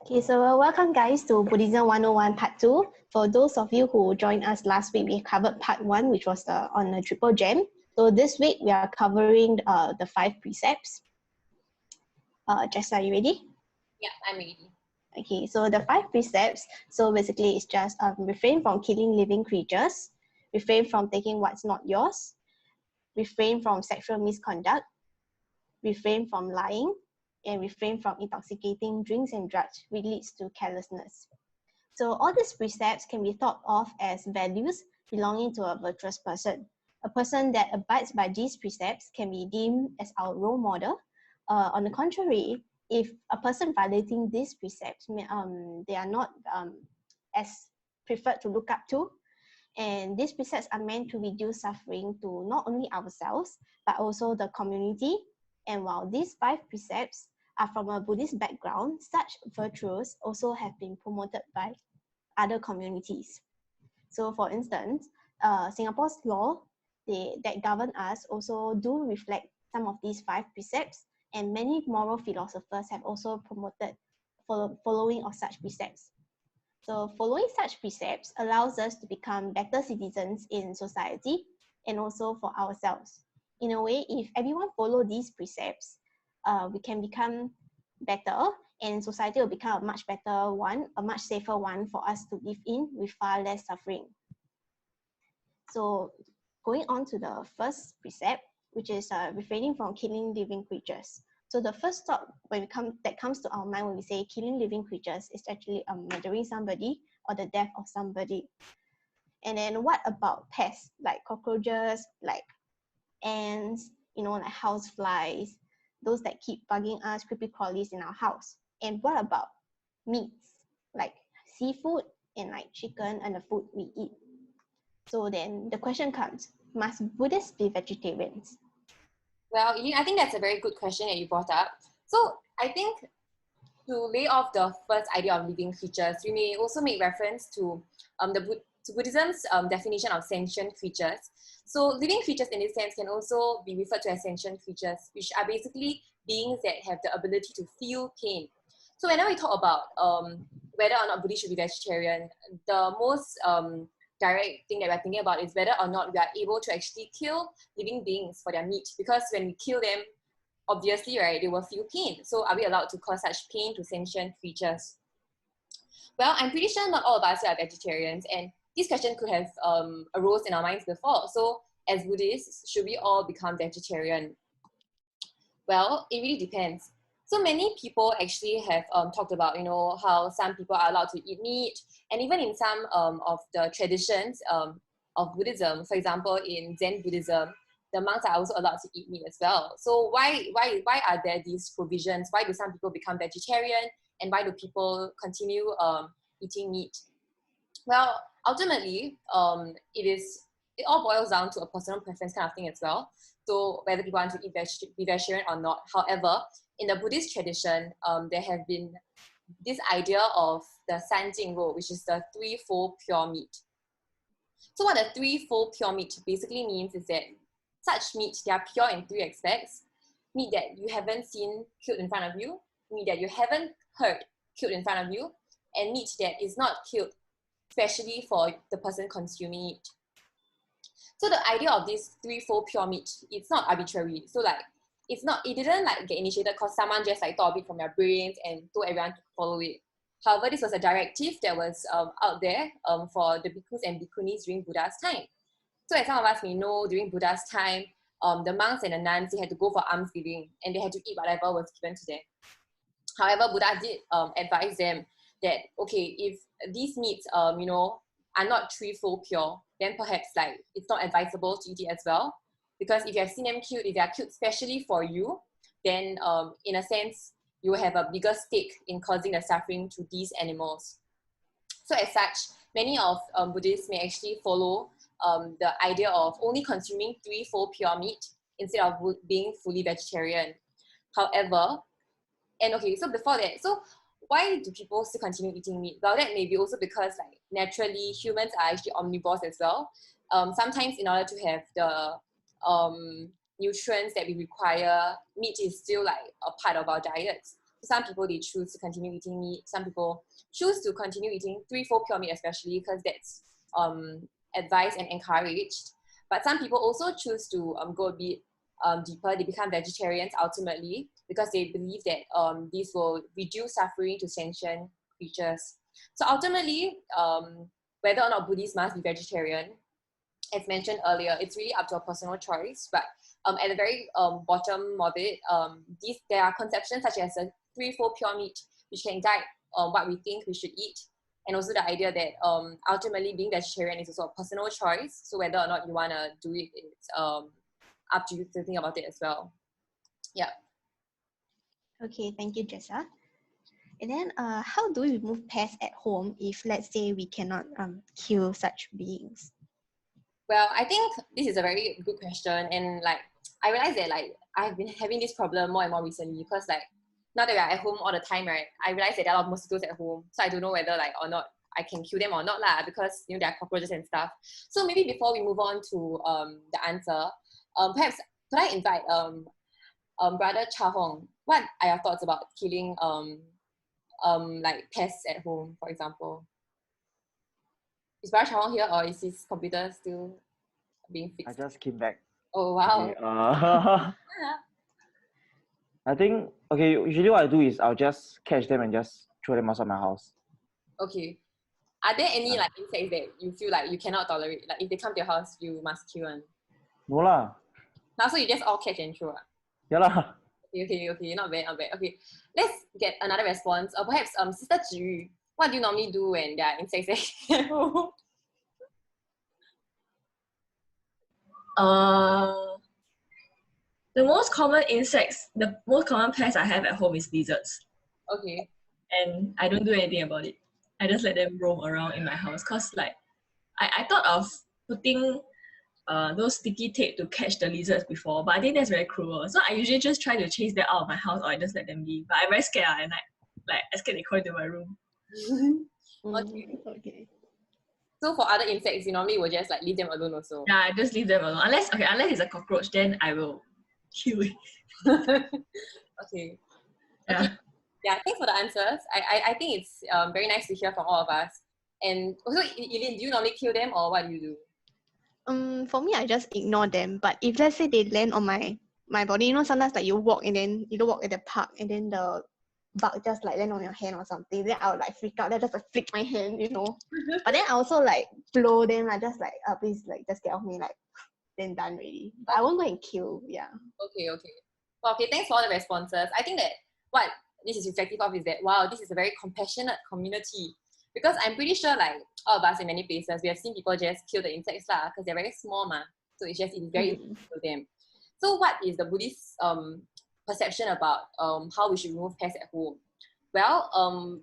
Okay, so welcome guys to Buddhism 101 Part 2. For those of you who joined us last week, we covered Part 1, which was on the triple gem. So this week, we are covering the 5 precepts. Jess, are you ready? Yeah, I'm ready. Okay, so the 5 precepts, so basically it's just refrain from killing living creatures, refrain from taking what's not yours, refrain from sexual misconduct, refrain from lying, and refrain from intoxicating drinks and drugs, which leads to carelessness. So all these precepts can be thought of as values belonging to a virtuous person. A person that abides by these precepts can be deemed as our role model. On the contrary, if a person violating these precepts, they are not as preferred to look up to. And these precepts are meant to reduce suffering to not only ourselves, but also the community. And while these 5 precepts are from a Buddhist background, such virtues also have been promoted by other communities. So for instance, Singapore's law that govern us also do reflect some of these 5 precepts, and many moral philosophers have also promoted following of such precepts. So following such precepts allows us to become better citizens in society and also for ourselves. In a way, if everyone follow these precepts, we can become better and society will become a much better one, a much safer one for us to live in with far less suffering. So going on to the first precept, which is refraining from killing living creatures. So the first thought that comes to our mind when we say killing living creatures is actually murdering somebody or the death of somebody. And then what about pests like cockroaches, like ants, like house flies, those that keep bugging us, creepy crawlies in our house? And what about meats like seafood and like chicken and the food we eat? So then the question comes, must Buddhists be vegetarians? Well, I think that's a very good question that you brought up. So I think to lay off the first idea of living creatures, we may also make reference to Buddhism's definition of sentient creatures. So living creatures in this sense can also be referred to as sentient creatures, which are basically beings that have the ability to feel pain. So whenever we talk about whether or not Buddhists should be vegetarian, the most direct thing that we're thinking about is whether or not we are able to actually kill living beings for their meat. Because when we kill them, obviously, right, they will feel pain. So are we allowed to cause such pain to sentient creatures? Well, I'm pretty sure not all of us are vegetarians, and this question could have arose in our minds before. So as Buddhists, should we all become vegetarian? Well, it really depends. So many people actually have talked about, how some people are allowed to eat meat, and even in some of the traditions of Buddhism, for example, in Zen Buddhism, the monks are also allowed to eat meat as well. So why are there these provisions? Why do some people become vegetarian, and why do people continue eating meat? Well, ultimately, it all boils down to a personal preference kind of thing as well. So whether people want to be vegetarian or not. However, in the Buddhist tradition, there have been this idea of the Sanjing rule, which is the threefold pure meat. So what the threefold pure meat basically means is that such meat, they are pure in 3 aspects. Meat that you haven't seen killed in front of you, meat that you haven't heard killed in front of you, and meat that is not killed especially for the person consuming it. So the idea of this threefold pure meat, it's not arbitrary. So it didn't get initiated because someone just thought of it from their brains and told everyone to follow it. However, this was a directive that was out there for the bhikkhus and bhikkhunis during Buddha's time. So as some of us may know, during Buddha's time, the monks and the nuns, they had to go for almsgiving and they had to eat whatever was given to them. However, Buddha did advise them that, okay, if these meats, are not threefold pure, then perhaps it's not advisable to eat it as well. Because if you have seen them killed, if they are killed specially for you, then in a sense, you will have a bigger stake in causing the suffering to these animals. So as such, many of Buddhists may actually follow the idea of only consuming threefold pure meat instead of being fully vegetarian. However, so before that, so why do people still continue eating meat? Well, that may be also because naturally humans are actually omnivores as well. Sometimes in order to have the nutrients that we require, meat is still a part of our diets. some people, they choose to continue eating meat. Some people choose to continue eating 3-4 pure meat, especially because that's advised and encouraged. But some people also choose to go a bit deeper. They become vegetarians ultimately because they believe that this will reduce suffering to sentient creatures. So ultimately, whether or not Buddhists must be vegetarian, as mentioned earlier, it's really up to a personal choice. But at the very bottom of it, there are conceptions such as a 3-4 pure meat, which can guide what we think we should eat. And also the idea that ultimately being vegetarian is also a personal choice. So whether or not you want to do it, it's up to you to think about it as well. Yeah. Okay, thank you, Jessa. And then how do we remove pests at home if, let's say, we cannot kill such beings? Well, I think this is a very good question. And like, I realize that like, I've been having this problem more and more recently because like, now that we're at home all the time, right, I realize that there are a lot of mosquitoes at home. So I don't know whether like or not I can kill them or not lah, because you know there are cockroaches and stuff. So maybe before we move on to the answer, perhaps could I invite Brother Cha Hong, what are your thoughts about killing like pests at home, for example? Is Brother Cha Hong here, or is his computer still being I fixed? just came back. Oh wow. Okay, I think, okay, usually what I do is I'll just catch them and just throw them outside my house. Okay. Are there any like insects that you feel like you cannot tolerate? Like if they come to your house, you must kill one. No lah. Now, so you just all catch and throw. Yeah lah. Okay. Not bad. Okay. Let's get another response. Perhaps Sister Zhi, what do you normally do when there are insects at home? The most common pests I have at home is lizards. Okay. And I don't do anything about it. I just let them roam around in my house because like I thought of putting those sticky tape to catch the lizards before, but I think that's very cruel. So I usually just try to chase them out of my house, or I just let them be. But I'm very scared at night. Like I scared they come into my room. Okay. So for other insects, you normally will just like leave them alone also. Yeah, I just leave them alone. Unless it's a cockroach, then I will kill it. Okay. Yeah. Yeah, thanks for the answers. I think it's very nice to hear from all of us. And also, Eileen, do you normally kill them or what do you do? For me, I just ignore them. But if let's say they land on my body, you know, sometimes like you walk and then you walk at the park and then the bug just like land on your hand or something, then I would like freak out. Then just like flick my hand, you know. But then I also like blow them. I just like please like just get off me, like then done already. But I won't go and kill. Yeah. Okay. Well, okay, thanks for all the responses. I think that what this is reflective of is that wow, this is a very compassionate community. Because I'm pretty sure like all of us in many places, we have seen people just kill the insects lah, because they're very small ma. So it's very easy to kill them. So what is the Buddhist perception about how we should remove pests at home? Well,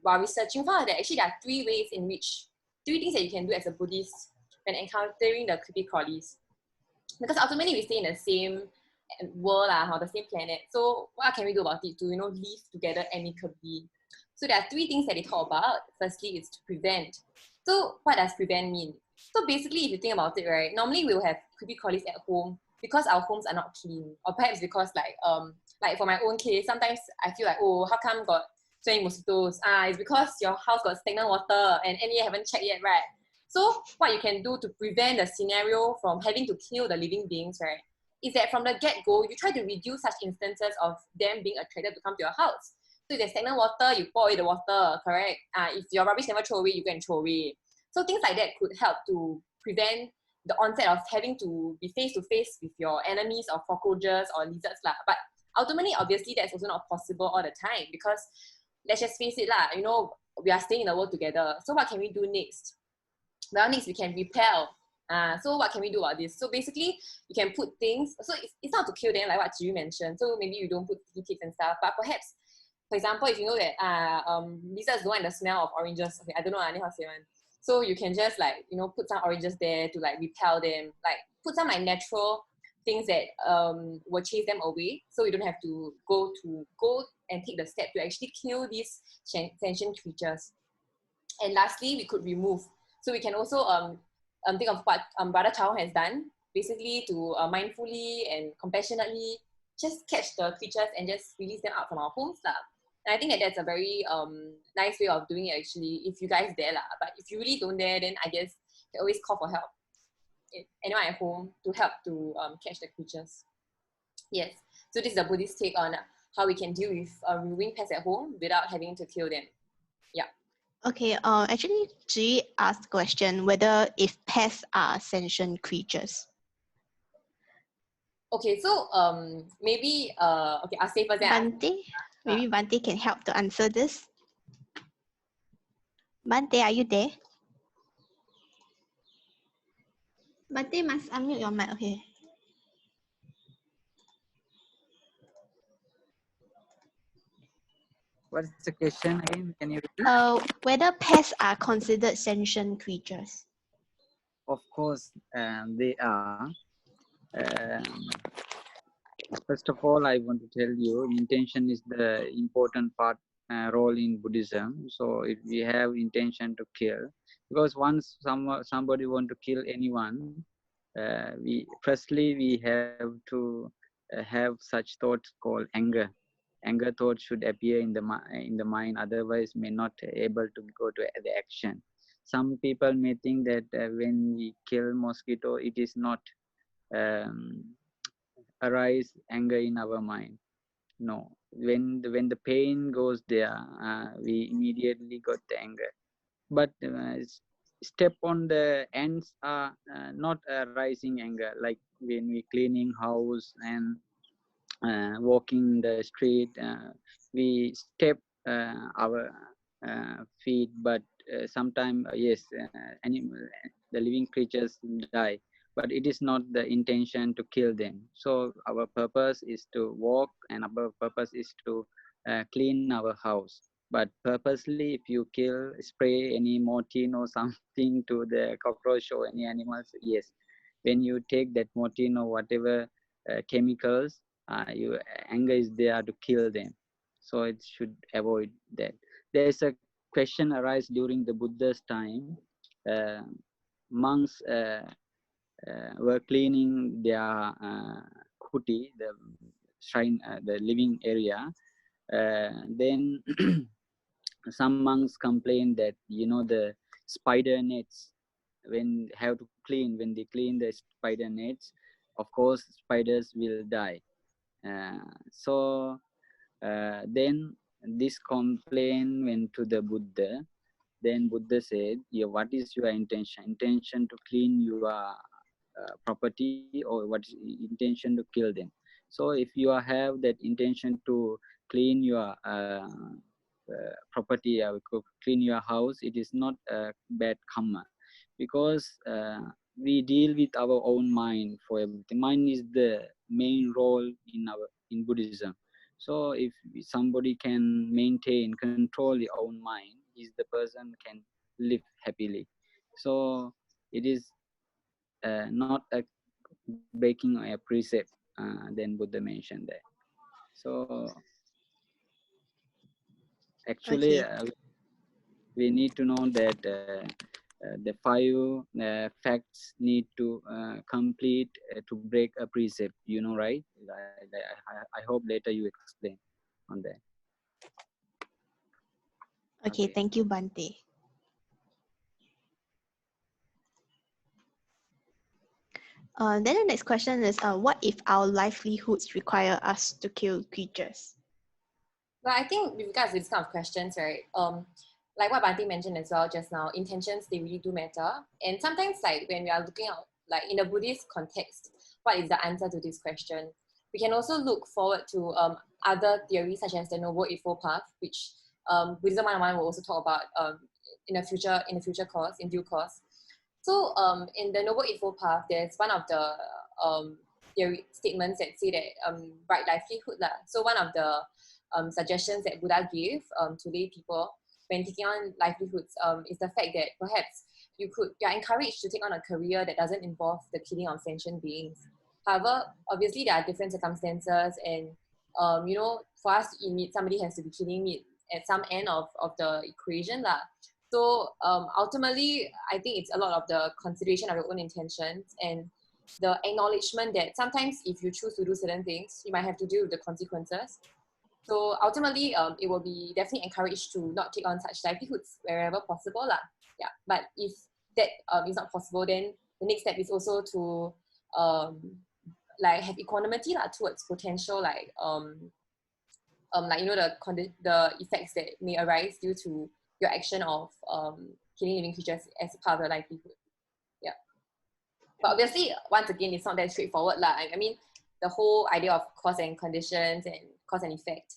while researching, we found that actually there are three things that you can do as a Buddhist when encountering the creepy crawlies. Because ultimately we stay in the same world or the same planet. So what can we do about it to live together amicably? So there are three things that they talk about. Firstly, is to prevent. So what does prevent mean? So basically, if you think about it, right, normally we'll have creepy crawlies at home because our homes are not clean, or perhaps because like for my own case, sometimes I feel like, oh, how come got so many mosquitoes? It's because your house got stagnant water and any haven't checked yet, right? So what you can do to prevent the scenario from having to kill the living beings, right, is that from the get-go, you try to reduce such instances of them being attracted to come to your house. So if there's stagnant water, you pour away the water, correct? If your rubbish never throw away, you go and throw away. So things like that could help to prevent the onset of having to be face-to-face with your enemies or cockroaches or lizards lah. But ultimately, obviously, that's also not possible all the time because let's just face it lah, we are staying in the world together. So what can we do next? Well, next we can repel. So what can we do about this? So basically, you can put things, so it's not to kill them like what Jiu mentioned. So maybe you don't put tickets and stuff, but perhaps, for example, if you know that lizards don't like the smell of oranges, okay, I don't know how to say one. So you can just put some oranges there to like repel them, like put some like natural things that will chase them away. So you don't have to go and take the step to actually kill these sentient creatures. And lastly, we could remove. So we can also think of what Brother Chao has done, basically to mindfully and compassionately just catch the creatures and just release them out from our homes lah. And I think that that's a very nice way of doing it actually, if you guys dare lah. But if you really don't dare, then I guess you can always call for help. Anyone at home to help to catch the creatures. Yes. So this is a Buddhist take on how we can deal with removing pests at home without having to kill them. Yeah. Okay, actually, Ji asked the question whether if pests are sentient creatures. Okay, so maybe okay, I'll say first. Bante, maybe Bante can help to answer this. Bante, are you there? Bante must unmute your mic. Okay. What's the question again? Can you repeat? Whether pests are considered sentient creatures. Of course, they are. First of all, I want to tell you, intention is the important part role in Buddhism. So if we have intention to kill, because once somebody want to kill anyone, we have to have such thoughts called anger. Anger thoughts should appear in the mind, otherwise may not able to go to the action. Some people may think that when we kill mosquito, it is not arise anger in our mind. No, when the pain goes there, we immediately got the anger. But step on the ends are not arising anger, like when we cleaning house and walking the street, we step our feet, but sometimes yes, animal, the living creatures die, but it is not the intention to kill them. So our purpose is to walk, and our purpose is to clean our house. But purposely, if you kill, spray any mortine or something to the cockroach or any animals, yes, when you take that mortine or whatever chemicals, your anger is there to kill them. So it should avoid that. There's a question arise during the Buddha's time. Monks were cleaning their kuti, the shrine, the living area. Then some monks complained that, the spider nets, when they clean the spider nets, of course spiders will die. So then this complaint went to the Buddha. Then Buddha said, yeah, what is your intention? Intention to clean your property, or what is intention to kill them? So if you have that intention to clean your property, clean your house, it is not a bad karma, because we deal with our own mind for everything. Mind is the main role in Buddhism. So if somebody can control the own mind, is the person can live happily. So it is not a breaking a precept. Then Buddha mentioned that. So actually, Okay. we need to know that the 5 facts need to complete to break a precept, right? I hope later you explain on that. Okay, thank you, Bante. Then the next question is, what if our livelihoods require us to kill creatures? Well, I think with regards to this kind of questions, right? Like what Bante mentioned as well just now, intentions, they really do matter. And sometimes, like when we are looking out, like in the Buddhist context, what is the answer to this question? We can also look forward to other theories such as the Noble Eightfold Path, which Buddhism 101 will also talk about in due course. So in the Noble Eightfold Path, there's one of the theory statements that say that right livelihood lah. So one of the suggestions that Buddha gave to lay people when taking on livelihoods is the fact that perhaps you're encouraged to take on a career that doesn't involve the killing of sentient beings. However, obviously there are different circumstances, and for us to eat meat, somebody has to be killing meat at some end of the equation lah. So ultimately, I think it's a lot of the consideration of your own intentions and the acknowledgement that sometimes if you choose to do certain things, you might have to deal with the consequences. So ultimately, it will be definitely encouraged to not take on such livelihoods wherever possible lah. Yeah, but if that is not possible, then the next step is also to like have equanimity lah towards potential like the effects that may arise due to your action of killing living creatures as part of your livelihood. Yeah, but obviously, once again, it's not that straightforward lah. I mean, the whole idea of cause and conditions and cause and effect,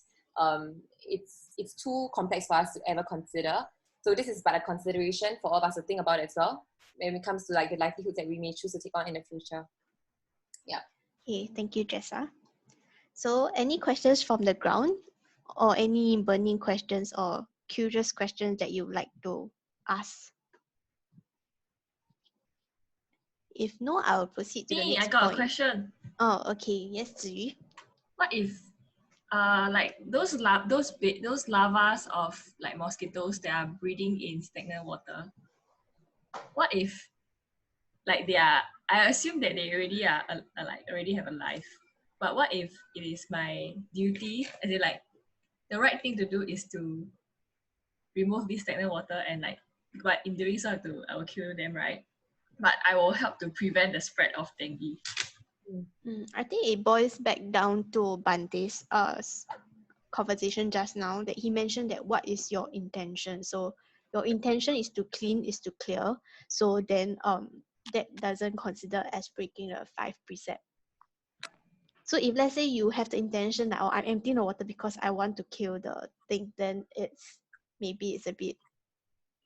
it's too complex for us to ever consider. So this is but a consideration for all of us to think about as well when it comes to like the livelihoods that we may choose to take on in the future. Yeah. Okay, thank you, Jessa. So any questions from the ground or any burning questions or curious questions that you'd like to ask? If no, I will proceed to the next I got point. a question. Oh, okay. Yes, Ziyu. What if like those larvas of like mosquitoes that are breeding in stagnant water, what if like I assume that they already are like already have a life, but what if it is my duty, as in like the right thing to do is to remove this stagnant water, and like, but in doing so I will kill them, right? But I will help to prevent the spread of dengue. I think it boils back down to Bante's conversation just now, that he mentioned that what is your intention. So your intention is to clean, is to clear. So then that doesn't consider as breaking the 5 precepts. So if let's say you have the intention that, oh, I'm emptying the water because I want to kill the thing, then maybe it's a bit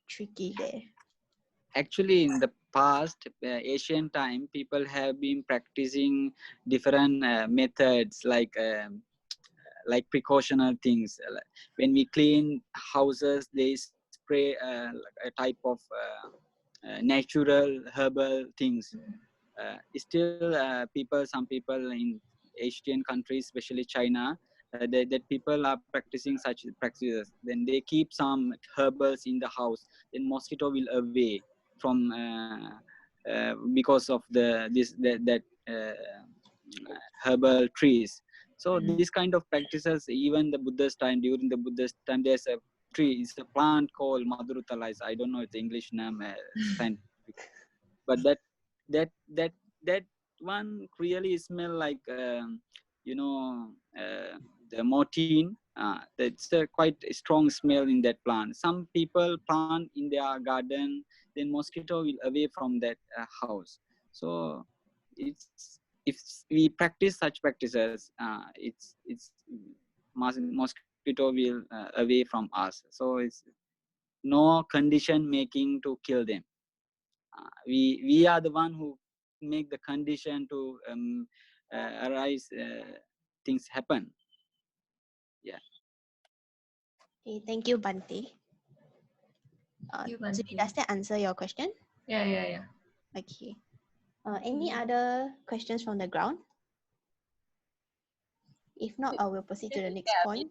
tricky there. Actually, in the past, ancient time, people have been practicing different methods like precautionary things. When we clean houses, they spray a type of natural herbal things. Still, some people in Asian countries, especially China, that people are practicing such practices. Then they keep some herbals in the house. Then mosquito will away from because of that herbal trees. So these kind of practices, even the Buddha's time, during the Buddha's time, there's a tree, it's a plant called Madhurutalais. I don't know its English name, scientific, but that one really smell like the morphine. That's a quite a strong smell in that plant. Some people plant in their garden, then mosquito will away from that house. So if we practice such practices, mosquito will away from us. So it's no condition making to kill them. We are the one who make the condition to arise things happen. Yeah. Okay, thank you, Bante. So does that answer your question? Yeah. Okay. Any other questions from the ground? If not, I will proceed to the next point.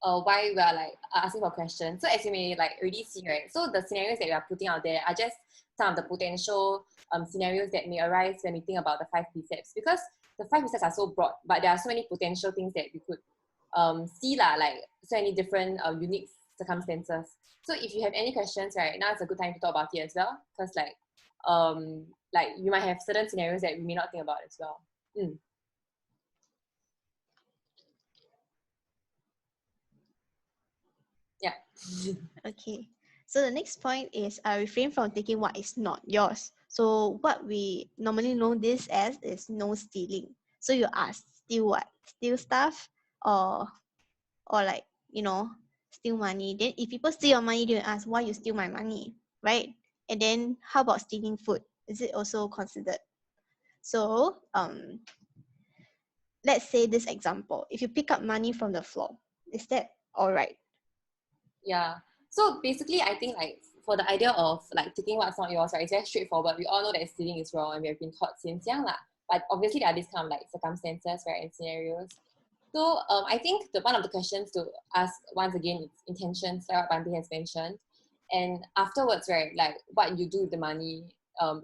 Why we are like asking for questions. So as you may like already see, right? So the scenarios that we are putting out there are just some of the potential scenarios that may arise when we think about the 5 precepts, because the 5 precepts are so broad, but there are so many potential things that we could see lah, like so many different unique circumstances. So if you have any questions, right, now it's a good time to talk about it as well, because like you might have certain scenarios that we may not think about as well. Yeah. Okay. So the next point is refrain from taking what is not yours. So what we normally know this as is no stealing. So you ask, steal what? Steal stuff or like, steal money. Then if people steal your money, they will ask, why you steal my money, right? And then how about stealing food? Is it also considered? So let's say this example. If you pick up money from the floor, is that all right? Yeah. So basically, I think like for the idea of like taking what's not yours, right, it's very straightforward. We all know that stealing is wrong and we have been taught since young lah. But obviously there are these kind of like circumstances, right, and scenarios. So I think one of the questions to ask once again is intentions, like what Bante has mentioned. And afterwards, right, like what you do with the money,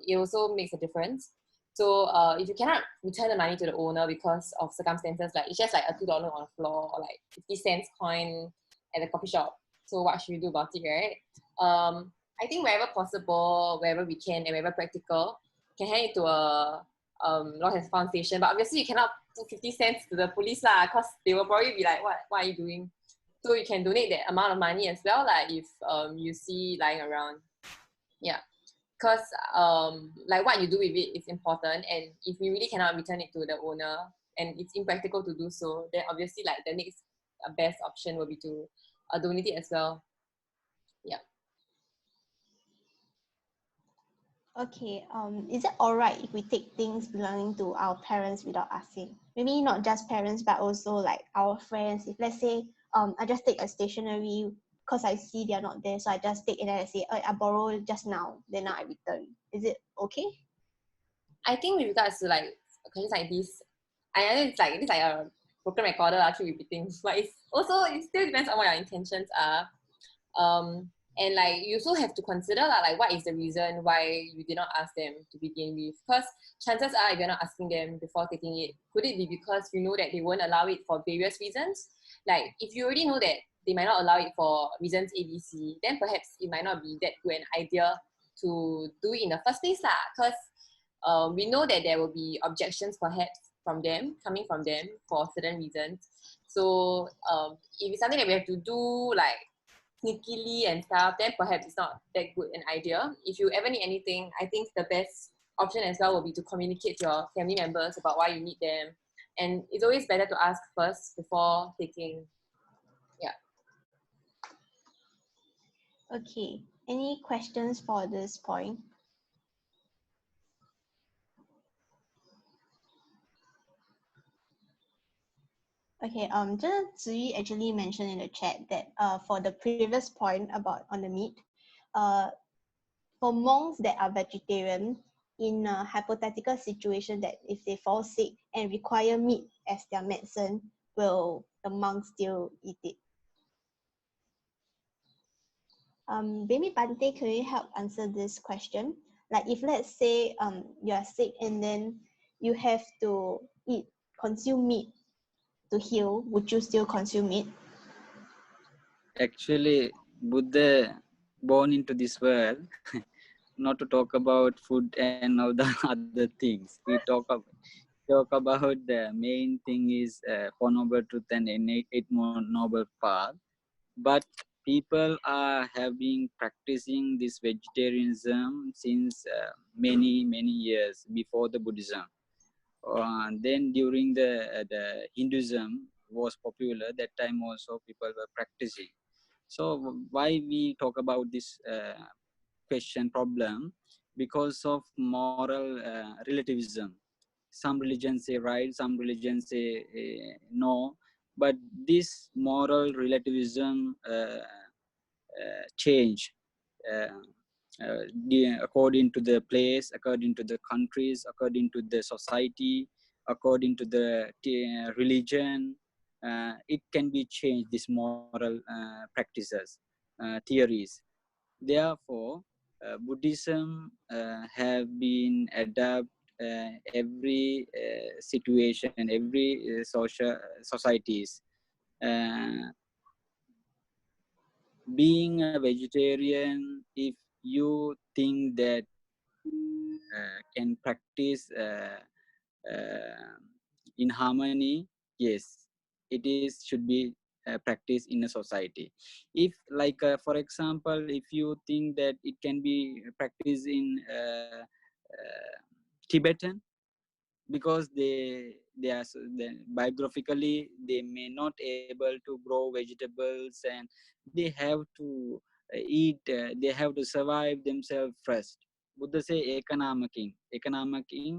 it also makes a difference. So if you cannot return the money to the owner because of circumstances, like it's just like a $2 on the floor or like 50 cents coin at the coffee shop. So what should we do about it, right? I think wherever possible, wherever we can, and wherever practical, can hand it to a lost and found station. But obviously you cannot put 50 cents to the police lah, because they will probably be like, what are you doing? So you can donate that amount of money as well, like if you see lying around. Yeah. Because like what you do with it is important, and if you really cannot return it to the owner and it's impractical to do so, then obviously like the next best option will be to donate it as well. Yeah. Okay, is it alright if we take things belonging to our parents without asking? Maybe not just parents, but also like our friends. If let's say, I just take a stationery because I see they're not there, so I just take it and I say, I borrow just now, then now I return. Is it okay? I think with regards to like questions like this, I know it's like a broken recorder, actually repeating, but it still depends on what your intentions are. And like you also have to consider like what is the reason why you did not ask them to begin with, because chances are if you're not asking them before taking it, could it be because you know that they won't allow it for various reasons? Like if you already know that they might not allow it for reasons ABC, then perhaps it might not be that good an idea to do it in the first place lah, because we know that there will be objections perhaps coming from them for certain reasons. So if it's something that we have to do like sneakily and stuff, then perhaps it's not that good an idea. If you ever need anything, I think the best option as well will be to communicate to your family members about why you need them. And it's always better to ask first before taking. Yeah. Okay, any questions for this point? Okay, just Ziyi actually mentioned in the chat that for the previous point about on the meat, for monks that are vegetarian, in a hypothetical situation that if they fall sick and require meat as their medicine, will the monks still eat it? Maybe Bante, can you help answer this question? Like if let's say you are sick and then you have to consume meat to heal, would you still consume it? Actually, Buddha born into this world not to talk about food and all the other things. We talk about the main thing is Four Noble Truth and Eight More Noble Path. But people have been practicing this vegetarianism since many years before the Buddhism. Then during the Hinduism was popular, that time also people were practicing. So why we talk about this question problem? Because of moral relativism. Some religions say right, some religions say no. But this moral relativism change according to the place, according to the countries, according to the society, according to the religion. It can be changed, these moral practices, theories. Therefore, Buddhism have been adapted every situation, every social societies. Being a vegetarian, if you think that can practice in harmony, yes, it is should be practiced in a society. If like for example, if you think that it can be practiced in Tibetan, because they are biographically they may not able to grow vegetables, and they have to eat, they have to survive themselves first. Buddha say ekanamaking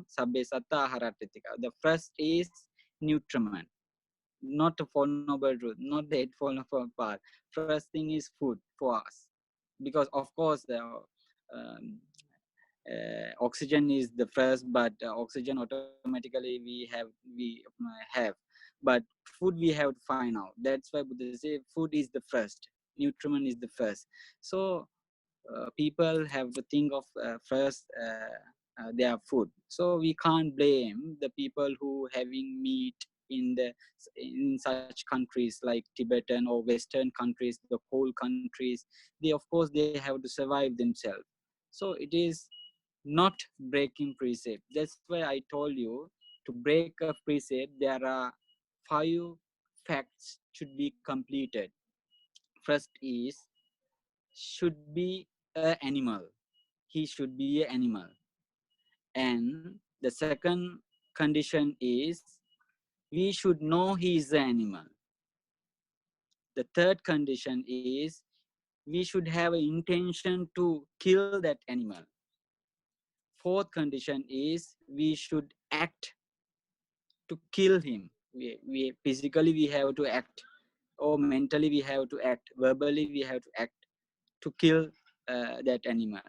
sabbe satta aharatetika. The first is nutriment, not the Four Noble Truth, not the Eightfold Noble Path. First thing is food for us, because of course the oxygen is the first, but oxygen automatically we have, but food we have to find out. That's why Buddha say food is the first, nutriment is the first. So people have to think of first their food. So we can't blame the people who having meat in such countries like Tibetan or Western countries, the whole countries. They, of course, they have to survive themselves. So it is not breaking precept. That's why I told you, to break a precept, there are 5 facts should be completed. First is, should be an animal. He should be an animal. And the second condition is, we should know he is an animal. The third condition is, we should have an intention to kill that animal. Fourth condition is, we should act to kill him. We physically we have to act, or mentally we have to act, verbally we have to act to kill that animal.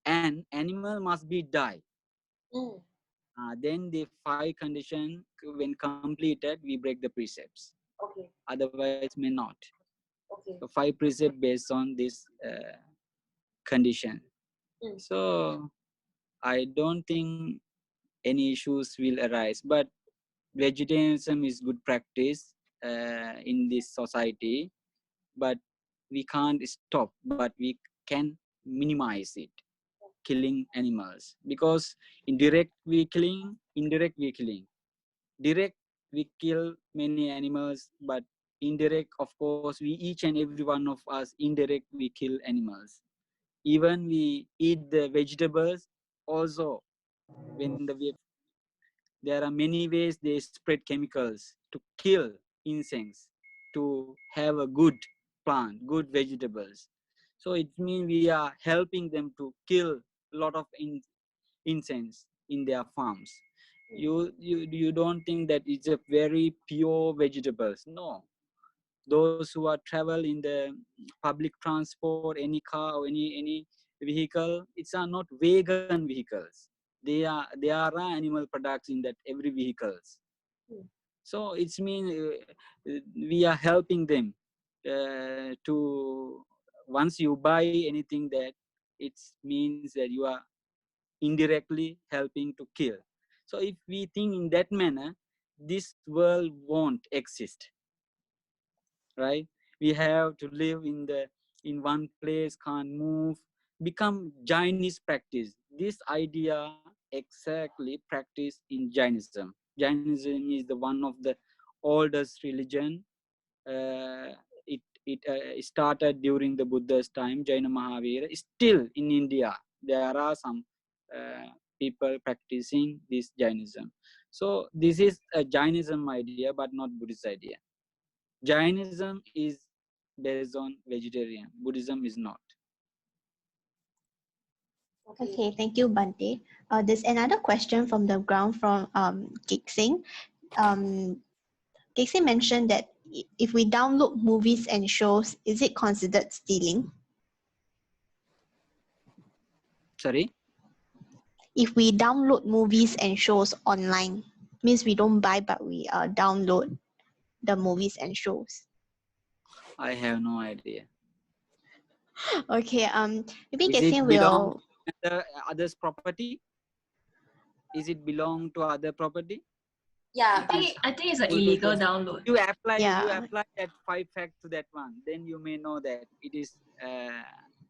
And animal must be die. Mm. Then the 5 condition, when completed, we break the precepts. Okay. Otherwise may not. Okay. So 5 precepts based on this condition. Mm. So I don't think any issues will arise. But vegetarianism is good practice in this society. But we can't stop. But we can minimize it, killing animals. Because indirect we killing, indirect we killing. Direct we kill many animals, but indirect, of course, we each and every one of us indirect we kill animals. Even we eat the vegetables also, when there are many ways they spread chemicals to kill insects, to have a good plant, good vegetables. So it means we are helping them to kill a lot of insects in their farms. You don't think that it's a very pure vegetables. No, those who are travel in the public transport, any car or any vehicle, it's are not vegan vehicles. There are animal products in that every vehicles. So it's mean we are helping them to, once you buy anything, that it means that you are indirectly helping to kill. So if we think in that manner, this world won't exist, right? We have to live in one place, can't move, become Chinese practice. This idea exactly practiced in Jainism. Jainism is the one of the oldest religion. It started during the Buddha's time, Jaina Mahavira. Still in India, there are some people practicing this Jainism. So this is a Jainism idea, but not Buddhist idea. Jainism is based on vegetarian. Buddhism is not. Okay, thank you, Bante. There's another question from the ground from Gixing. Gixing mentioned that if we download movies and shows, is it considered stealing? Sorry? If we download movies and shows online, means we don't buy but we download the movies and shows. I have no idea. Okay, maybe Is it Gixing belong will. to others' property? Is it belong to other property? Yeah, but I think it's an Good illegal question. download. You apply Yeah. that 5 fact to that one, then you may know that it is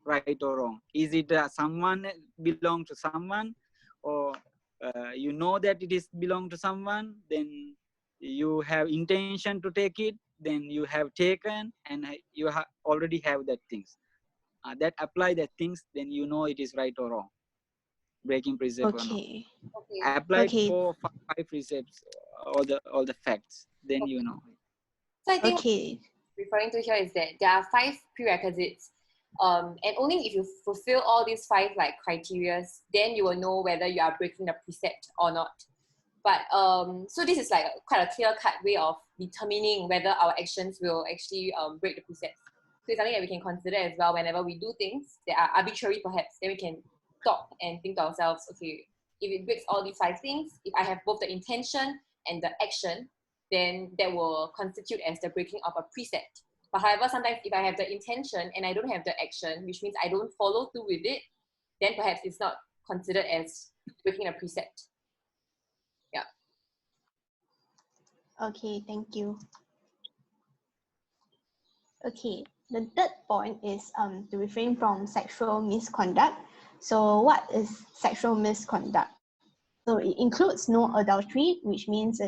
right or wrong. Is it someone belong to someone, or you know that it is belong to someone, then you have intention to take it, then you have taken, and you already have that things. That apply that things, then you know it is right or wrong, breaking precept or not. Okay. okay. Applied Okay. 4 5 precepts, all the facts, then you know. So I think Okay. referring to here is that there are 5 prerequisites, and only if you fulfill all these 5 like criteria, then you will know whether you are breaking the precept or not. But so this is like quite a clear-cut way of determining whether our actions will actually break the precepts. So it's something that we can consider as well whenever we do things that are arbitrary, perhaps. Then we can stop and think to ourselves, okay, if it breaks all these 5 things, if I have both the intention and the action, then that will constitute as the breaking of a precept. But however, sometimes if I have the intention and I don't have the action, which means I don't follow through with it, then perhaps it's not considered as breaking a precept. Yeah. Okay, thank you. Okay, the third point is to refrain from sexual misconduct. So what is sexual misconduct? So it includes no adultery, which means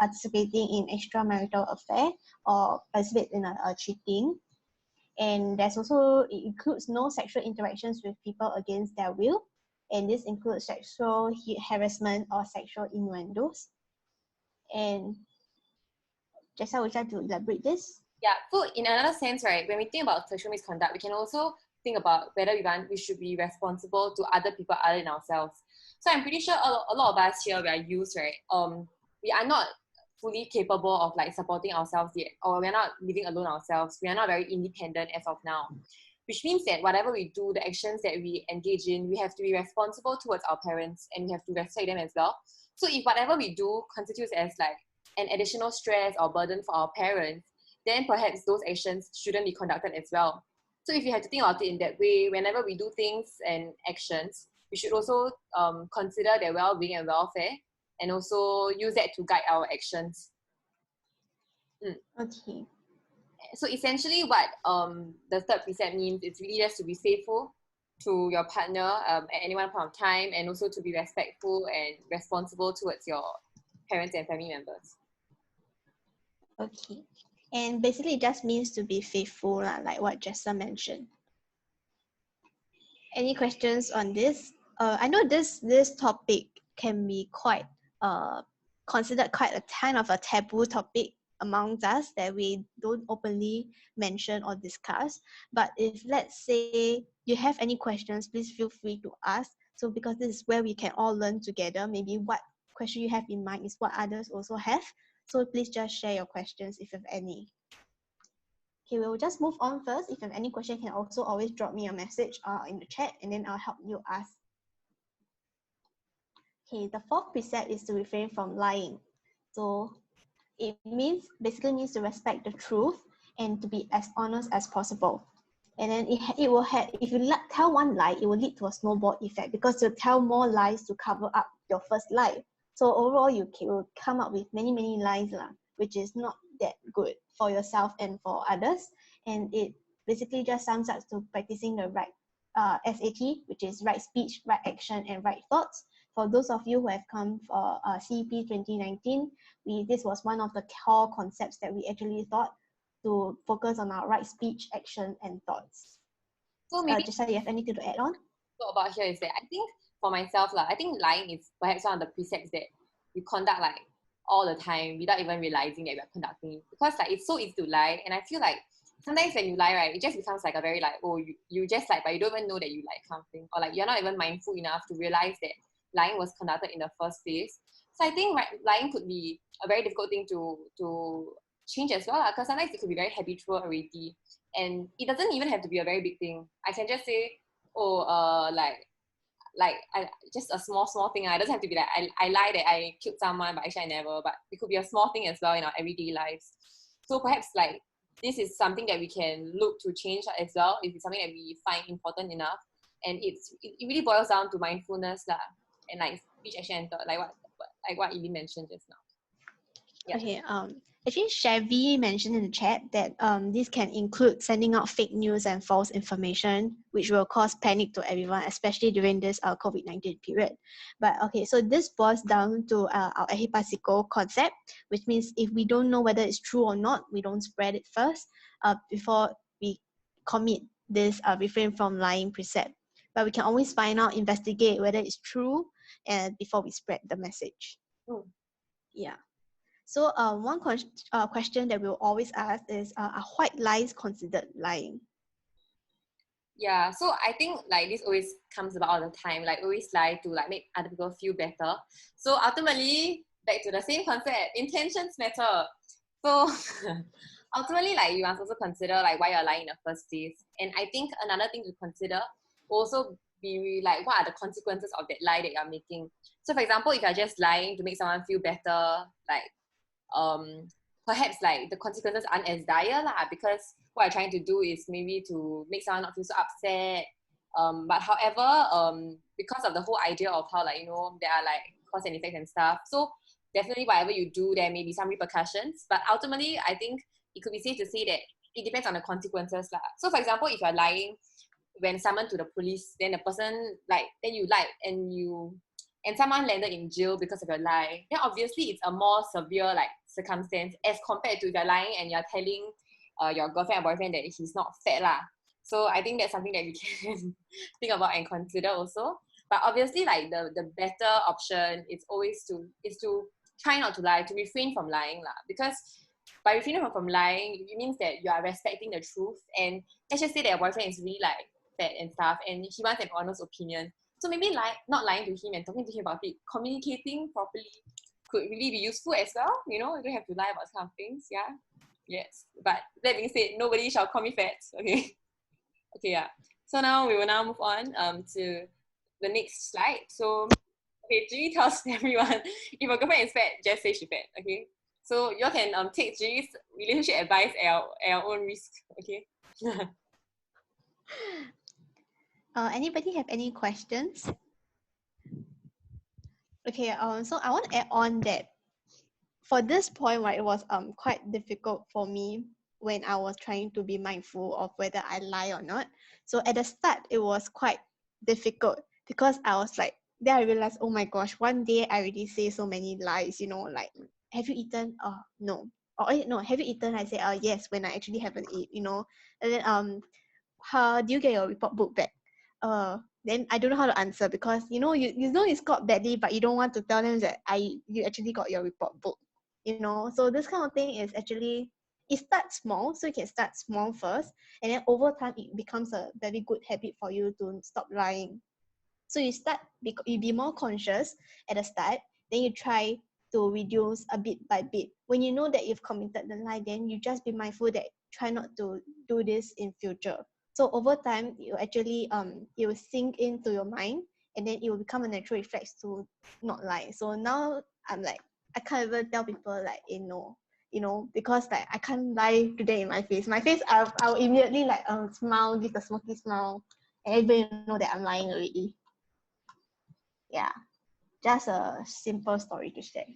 participating in extramarital affair or participate in a cheating. And there's also, it includes no sexual interactions with people against their will. And this includes sexual harassment or sexual innuendos. And Jessa, would you like to elaborate this? Yeah, so in another sense, right, when we think about sexual misconduct, we can also think about whether we should be responsible to other people other than ourselves. So I'm pretty sure a lot of us here, we are youth, right? We are not fully capable of like supporting ourselves yet, or we're not living alone ourselves. We are not very independent as of now, which means that whatever we do, the actions that we engage in, we have to be responsible towards our parents and we have to respect them as well. So if whatever we do constitutes as like an additional stress or burden for our parents, then perhaps those actions shouldn't be conducted as well. So if you have to think about it in that way, whenever we do things and actions, we should also consider their well-being and welfare, and also use that to guide our actions. Okay. So essentially what the third precept means is really just to be faithful to your partner at any one point of time, and also to be respectful and responsible towards your parents and family members. Okay. And basically it just means to be faithful, like what Jessa mentioned. Any questions on this? I know this topic can be quite considered quite a kind of a taboo topic amongst us that we don't openly mention or discuss. But if let's say you have any questions, please feel free to ask. So because this is where we can all learn together, maybe what question you have in mind is what others also have. So please just share your questions if you have any. Okay, we'll just move on first. If you have any question, you can also always drop me a message in the chat, and then I'll help you ask. Okay, the fourth precept is to refrain from lying. So it basically means to respect the truth and to be as honest as possible. And then it will have, if you tell one lie, it will lead to a snowball effect, because you tell more lies to cover up your first lie. So overall, you will come up with many lies, which is not that good for yourself and for others. And it basically just sums up to practicing the right SAT, which is right speech, right action, and right thoughts. For those of you who have come for CEP 2019, this was one of the core concepts that we actually thought to focus on our right speech, action, and thoughts. So maybe Jessa, you have anything to add on? About here is that I think for myself, I think lying is perhaps one of the precepts that we conduct like all the time without even realizing that we're conducting it. Because like it's so easy to lie, and I feel like sometimes when you lie, right, it just becomes like a very like, oh, you just like, but you don't even know that you like something, or like you're not even mindful enough to realize that lying was conducted in the first place. So I think lying could be a very difficult thing to change as well, because sometimes it could be very habitual already, and it doesn't even have to be a very big thing. I can just say, oh, just a small thing. It doesn't have to be like I lie that I killed someone, but actually I never. But it could be a small thing as well in our everyday lives. So perhaps like this is something that we can look to change as well, if it's something that we find important enough. And it really boils down to mindfulness and like speech, action, and thought, like what Evie mentioned just now. Yeah. Okay. Actually, Chevy mentioned in the chat that this can include sending out fake news and false information, which will cause panic to everyone, especially during this COVID-19 period. But okay, so this boils down to our ehipasiko concept, which means if we don't know whether it's true or not, we don't spread it first before we commit this refrain from lying precept. But we can always find out, investigate whether it's true, and before we spread the message. Yeah. So one question that we'll always ask is, are white lies considered lying? Yeah, so I think like this always comes about all the time, like always lie to like make other people feel better. So ultimately, back to the same concept, intentions matter. So ultimately, like you must also consider like why you're lying in the first place. And I think another thing to consider also be like what are the consequences of that lie that you're making. So for example, if you're just lying to make someone feel better, like perhaps like the consequences aren't as dire because what I'm trying to do is maybe to make someone not feel so upset, But however, because of the whole idea of how, like, there are like cause and effect and stuff, so definitely whatever you do, there may be some repercussions. But ultimately, I think it could be safe to say that it depends on the consequences lah. So for example, if you're lying when summoned to the police, then the person then you lied and someone landed in jail because of your lie, then obviously it's a more severe circumstance as compared to if you're lying and you're telling your girlfriend or boyfriend that he's not fat lah. So I think that's something that we can think about and consider also. But obviously, the better option is always to try not to lie, to refrain from lying lah. Because by refraining from lying, it means that you are respecting the truth. And let's just say that your boyfriend is really fat and stuff, and he wants an honest opinion. So maybe not lying to him and talking to him about it, communicating properly could really be useful as well. You don't have to lie about some things. Yeah. Yes. But that being said, nobody shall call me fat. Okay. Okay. Yeah. So now we will move on to the next slide. So, okay, G tells everyone if your girlfriend is fat, just say she's fat. Okay. So you all can take G's relationship advice at our own risk. Okay. Anybody have any questions? Okay, so I want to add on that for this point, right, it was quite difficult for me when I was trying to be mindful of whether I lie or not. So at the start, it was quite difficult because I was then I realized, oh my gosh, one day I already say so many lies, have you eaten? Oh, no. Or no, have you eaten? I say, yes, when I actually haven't eaten, And then how do you get your report book back? Then I don't know how to answer because you know you scored badly, but you don't want to tell them that you actually got your report book. So this kind of thing is actually, it starts small, so you can start small first, and then over time it becomes a very good habit for you to stop lying. So you be more conscious at the start, then you try to reduce a bit by bit. When you know that you've committed the lie, then you just be mindful that try not to do this in future. So over time, you actually it will sink into your mind, and then it will become a natural reflex to not lie. So now I can't even tell people no, because I can't lie today in my face. My face, I'll immediately smile, give a smoky smile, and everybody know that I'm lying already. Yeah, just a simple story to share.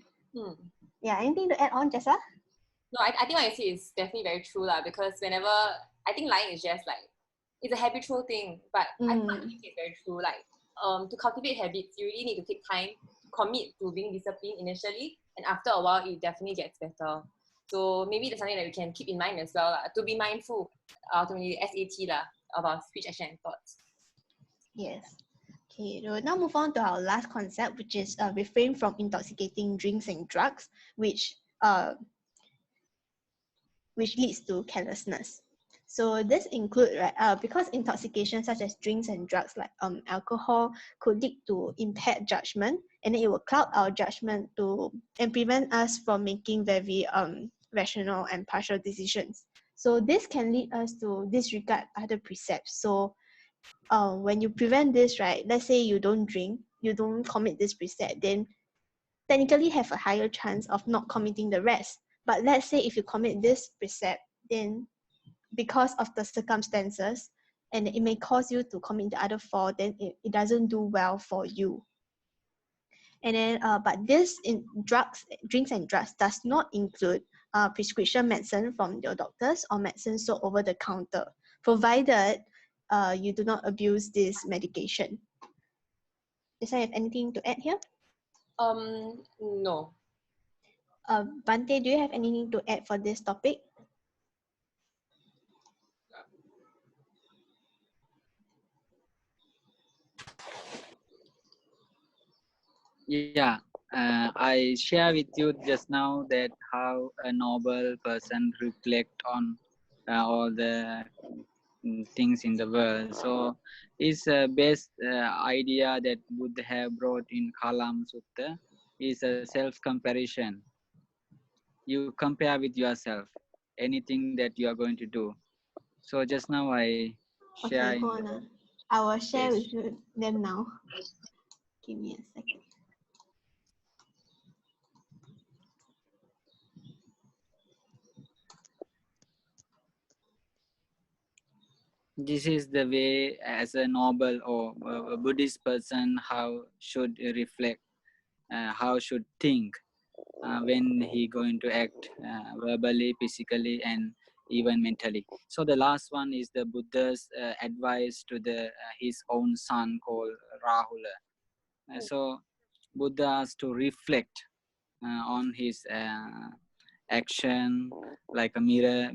Yeah, anything to add on, Jessa? No, I think what you say is definitely very true lah. Because whenever I think lying is just it's a habitual thing, but I think it's very true. To cultivate habits, you really need to take time to commit to being disciplined initially, and after a while, it definitely gets better. So maybe that's something that we can keep in mind as well lah, to be mindful, ultimately SAT lah, of our speech, action, and thoughts. Yes. Okay, we'll now move on to our last concept, which is refrain from intoxicating drinks and drugs, which leads to carelessness. So this include because intoxication such as drinks and drugs like alcohol could lead to impaired judgment, and then it will cloud our judgment and prevent us from making very rational and partial decisions. So this can lead us to disregard other precepts. So when you prevent this, right, let's say you don't drink, you don't commit this precept, then technically have a higher chance of not committing the rest. But let's say if you commit this precept, then because of the circumstances, and it may cause you to commit the other four, then it doesn't do well for you. And then, but this in drinks and drugs does not include prescription medicine from your doctors or medicine sold over the counter, provided you do not abuse this medication. Does I have anything to add here? No. Bante, do you have anything to add for this topic? Yeah, I share with you just now that how a noble person reflect on all the things in the world. So it's a best idea that Buddha have brought in Kalam Sutta is a self-comparison. You compare with yourself anything that you are going to do. So just now I share. Okay, hold on. I will share with you them now. Give me a second. this is the way as a noble or a Buddhist person how should reflect, how should think when he going to act verbally, physically, and even mentally. So the last one is the Buddha's advice to the his own son called Rahula. So Buddha has to reflect on his action like a mirror.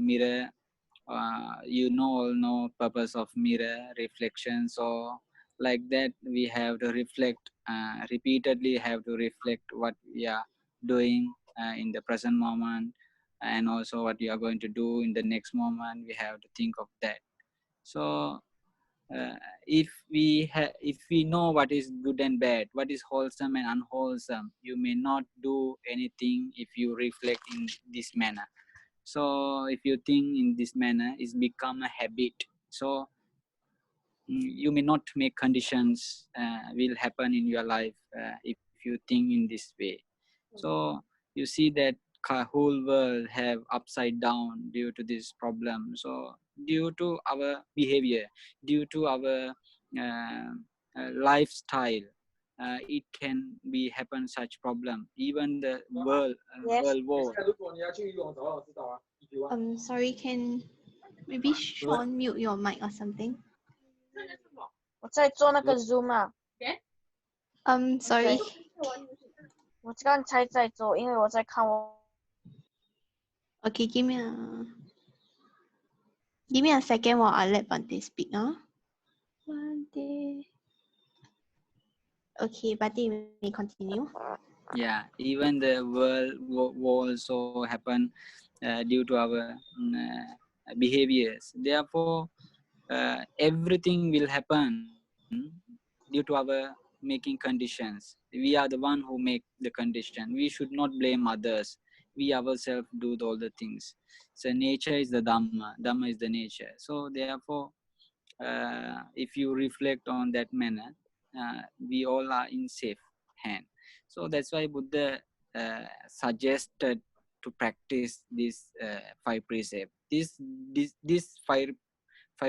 You know, all know purpose of mirror reflection. So like that we have to reflect repeatedly, have to reflect what we are doing in the present moment, and also what you are going to do in the next moment. We have to think of that. So uh, if we know what is good and bad, what is wholesome and unwholesome, you may not do anything if you reflect in this manner. So if you think in this manner, it's become a habit. So you may not make conditions will happen in your life if you think in this way. So you see that whole world have upside down due to this problem. So due to our behavior, due to our lifestyle, it can be happen such problem. Even the Yes. world war. Sorry, can maybe Sean mute your mic or something? 我在做那个 Zoom 啊， Sorry. 我刚才在做，因为我在看我。 Okay, give me a second while I let Bante speak. Bante. Okay, Bante, may continue. Yeah, even the world war also happen due to our behaviors. Therefore, everything will happen due to our making conditions. We are the one who make the condition. We should not blame others. We ourselves do all the things. So nature is the Dharma. Dharma is the nature. So therefore, if you reflect on that manner, we all are in safe hand. So that's why Buddha suggested to practice these five precepts. This five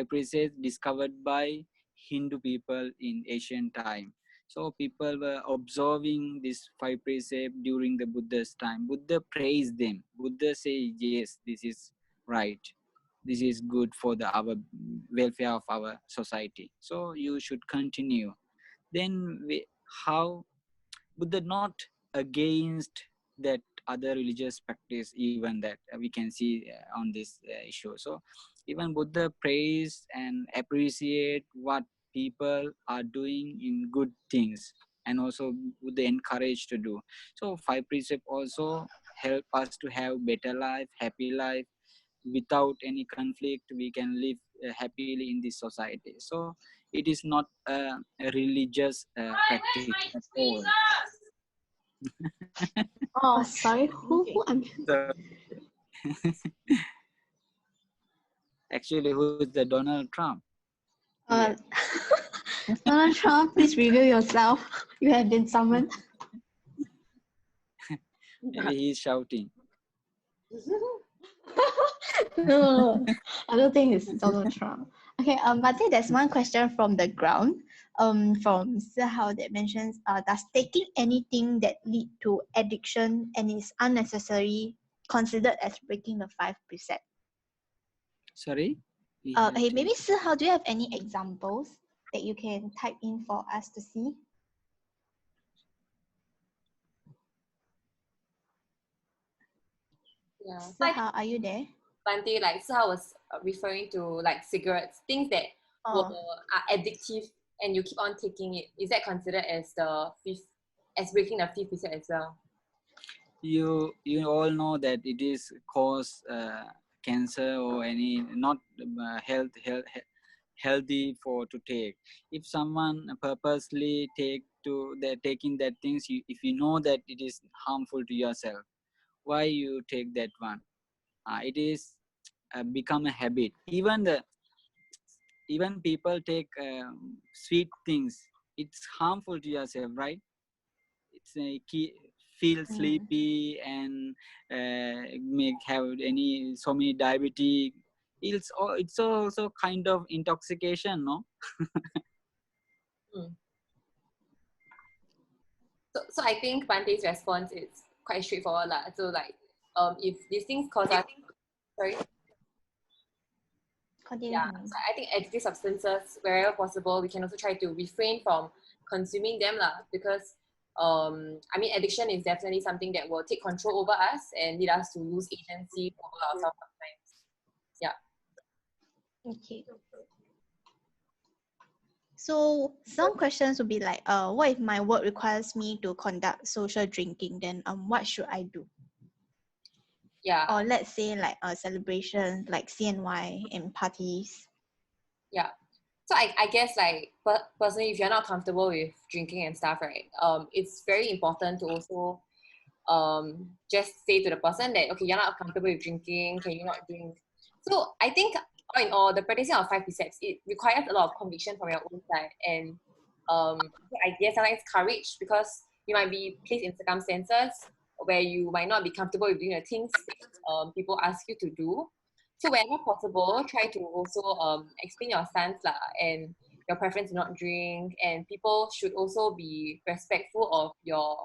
precepts discovered by Hindu people in ancient time. So people were observing these five precepts during the Buddha's time. Buddha praised them. Buddha say, yes, this is right. This is good for the our welfare of our society. So you should continue. Then how Buddha not against that other religious practice, even that we can see on this issue. So even Buddha praise and appreciate what people are doing in good things, and also Buddha encourage to do. So five precepts also help us to have better life, happy life. Without any conflict, we can live happily in this society. So it is not a religious practice at all. Oh, sorry. Who I'm So, actually, who is the Donald Trump? Donald Trump, please reveal yourself. You have been summoned. Maybe he's shouting. No, I don't think it's Donald Trump. Okay, but I think there's one question from the ground. From Sihao that mentions, does taking anything that lead to addiction and is unnecessary considered as breaking the five precepts? Sorry? Hey, maybe Sihao, do you have any examples that you can type in for us to see? Yeah. Sihao, are you there? Bante, like Siha was referring to like cigarettes, things that are addictive and you keep on taking it. Is that considered as breaking the fifth precept as well? You all know that it is cause cancer or any not healthy for to take. If someone purposely taking that things, if you know that it is harmful to yourself, why you take that one? It is become a habit. Even people take sweet things. It's harmful to yourself, right? It's feel sleepy and have so many diabetes. it's also kind of intoxication, no? So I think Bante's response is quite straightforward lah. So like if these things cause us, sorry. Continue. Yeah, so I think addictive substances, wherever possible, we can also try to refrain from consuming them lah, because I mean, addiction is definitely something that will take control over us and lead us to lose agency over ourselves sometimes. Yeah. Okay. So some questions would be like, what if my work requires me to conduct social drinking? Then what should I do? Yeah. Or let's say like a celebration like CNY and parties. Yeah. So I guess like personally, if you're not comfortable with drinking and stuff, right? It's very important to also just say to the person that, okay, you're not comfortable with drinking, can you not drink? So I think all in all, the practicing of 5 precepts, it requires a lot of conviction from your own side, and I guess sometimes courage, because you might be placed in circumstances where you might not be comfortable with doing the things that people ask you to do. So whenever possible, try to also explain your stance lah, and your preference to not drink, and people should also be respectful of your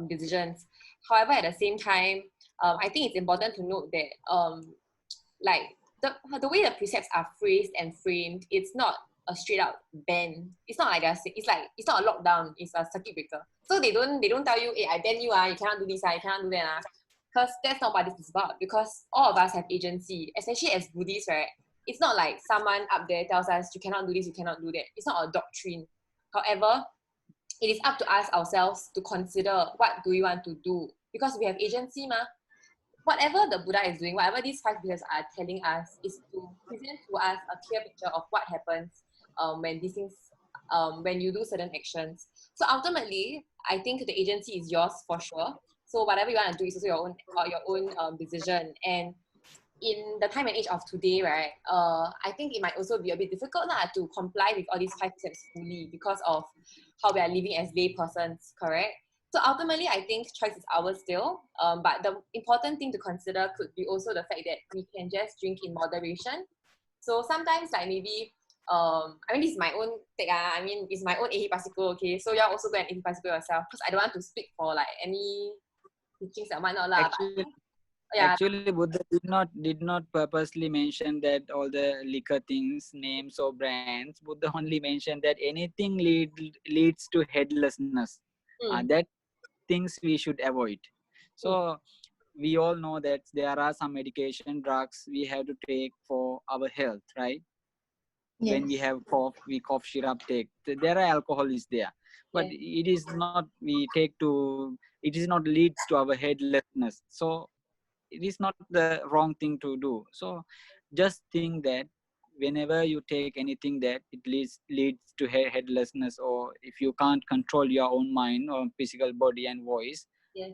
decisions. However, at the same time, I think it's important to note that like the way the precepts are phrased and framed, it's not a straight out ban. It's not like it's not a lockdown, it's a circuit breaker. So they don't tell you, hey, I ban you, you cannot do this, you cannot do that. Because that's not what this is about. Because all of us have agency, especially as Buddhists, right? It's not like someone up there tells us you cannot do this, you cannot do that. It's not a doctrine. However, it is up to us ourselves to consider what do we want to do, because we have agency ma. Whatever the Buddha is doing, whatever these 5 pillars are telling us, is to present to us a clear picture of what happens when these things, when you do certain actions. So ultimately, I think the agency is yours for sure. So whatever you want to do is also your own decision. And in the time and age of today, right, I think it might also be a bit difficult to comply with all these 5 steps fully, because of how we are living as lay persons, correct? So ultimately, I think choice is ours still. But the important thing to consider could be also the fact that we can just drink in moderation. So sometimes, like maybe, I mean, this is my own take. I mean, it's my own ehi-pasiko, okay? So you're also go and ehi-pasiko yourself, because I don't want to speak for like any teachings and whatnot lah. Actually, Buddha did not purposely mention that all the liquor things, names or brands. Buddha only mentioned that anything leads to headlessness. That things we should avoid. So we all know that there are some medication, drugs we have to take for our health, right? Yes. When we have cough, we cough syrup take. There are alcohol is there, but it is not it is not leads to our headlessness. So it is not the wrong thing to do. So just think that whenever you take anything that it leads to headlessness, or if you can't control your own mind or physical body and voice,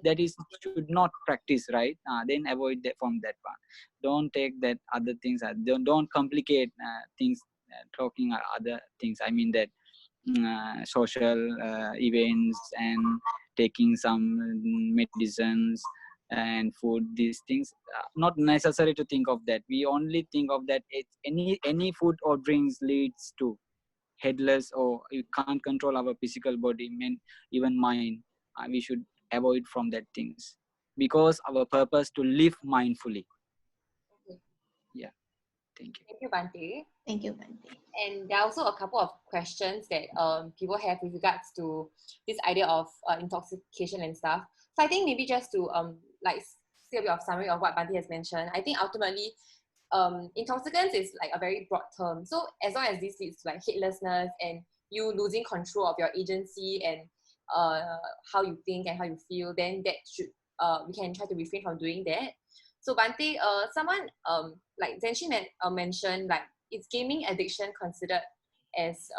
that is should not practice, right? Then avoid that from that one. Don't take that other things. Don't complicate things. Talking other things. I mean that social events and taking some medicines and food, these things, not necessary to think of that. We only think of that it's any food or drinks leads to headless, or you can't control our physical body, even mind. We should avoid from that things, because our purpose to live mindfully. Yeah. Thank you. Thank you, Bante. Thank you, Bante. And there are also a couple of questions that people have with regards to this idea of intoxication and stuff. So I think maybe just to like say a bit of summary of what Bante has mentioned, I think ultimately intoxicants is like a very broad term. So as long as this leads to like heedlessness and you losing control of your agency and how you think and how you feel, then that should we can try to refrain from doing that. So Bante, someone like Zenshin mentioned, like, is gaming addiction considered as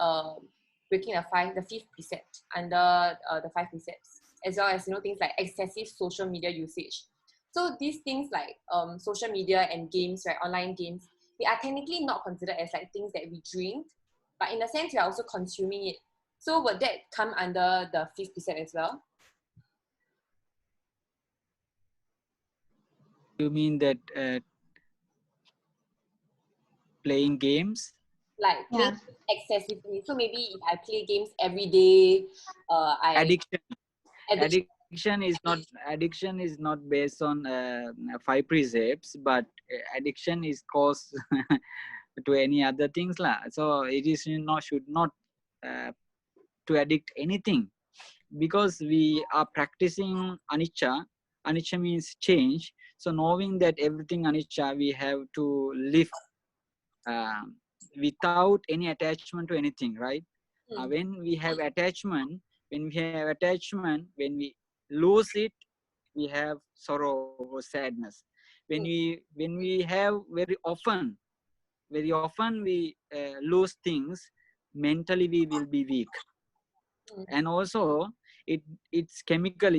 breaking the 5th precept under the 5 precepts, as well as things like excessive social media usage. So these things like social media and games, right, online games, they are technically not considered as like things that we drink, but in a sense we are also consuming it. So would that come under the 5th precept as well? You mean that playing games. Like Yeah. playing excessively. So maybe if I play games every day, Addiction. addiction. Addiction is not based on 5 precepts, but addiction is caused to any other things lah. So it is should not to addict anything, because we are practicing anicca. Anicca means change. So knowing that everything anicca, we have to live without any attachment to anything, right? When we have attachment, when we lose it, we have sorrow or sadness. When we have very often we lose things, mentally we will be weak. And also it's chemical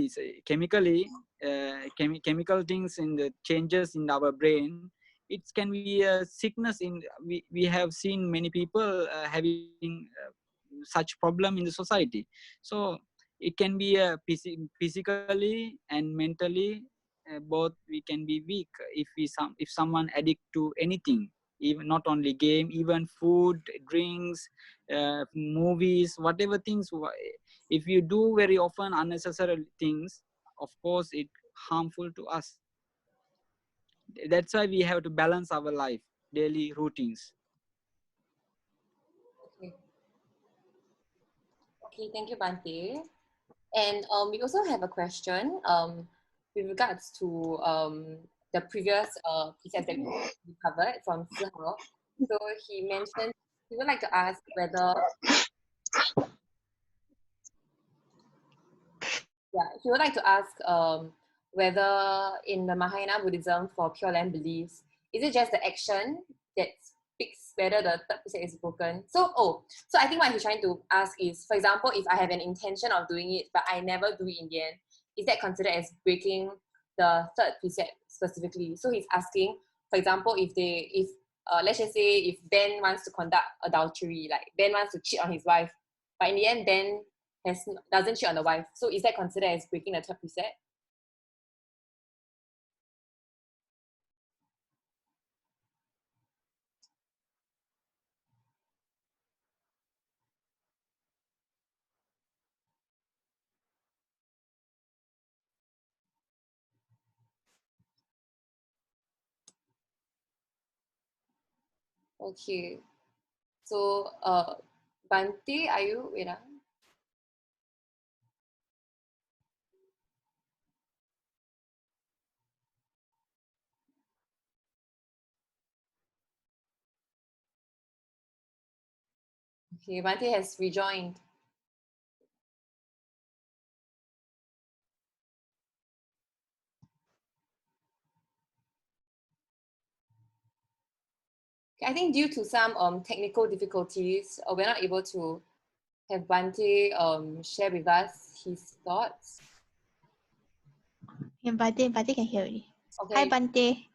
things in the changes in our brain. It can be a sickness in we have seen many people having such problem in the society. So it can be physically and mentally, both we can be weak if someone addict to anything, even not only game, even food, drinks, movies, whatever things. If you do very often unnecessary things, of course it harmful to us. That's why we have to balance our life, daily routines. Okay, thank you, Bante. And we also have a question with regards to the previous precepts that we covered from Sihao. So he mentioned he would like to ask whether whether in the Mahayana Buddhism for Pure Land beliefs, is it just the action that speaks whether the third precept is broken? So I think what he's trying to ask is, for example, if I have an intention of doing it but I never do it in the end, is that considered as breaking the third precept specifically? So he's asking, for example, if let's just say if Ben wants to conduct adultery, like Ben wants to cheat on his wife, but in the end Ben doesn't cheat on the wife. So is that considered as breaking the third precept? Okay. So Bante, are you wait? Okay, Bante has rejoined. I think due to some technical difficulties, we're not able to have Bante share with us his thoughts. Yeah, Bante can hear already. Okay. Hi, Bante.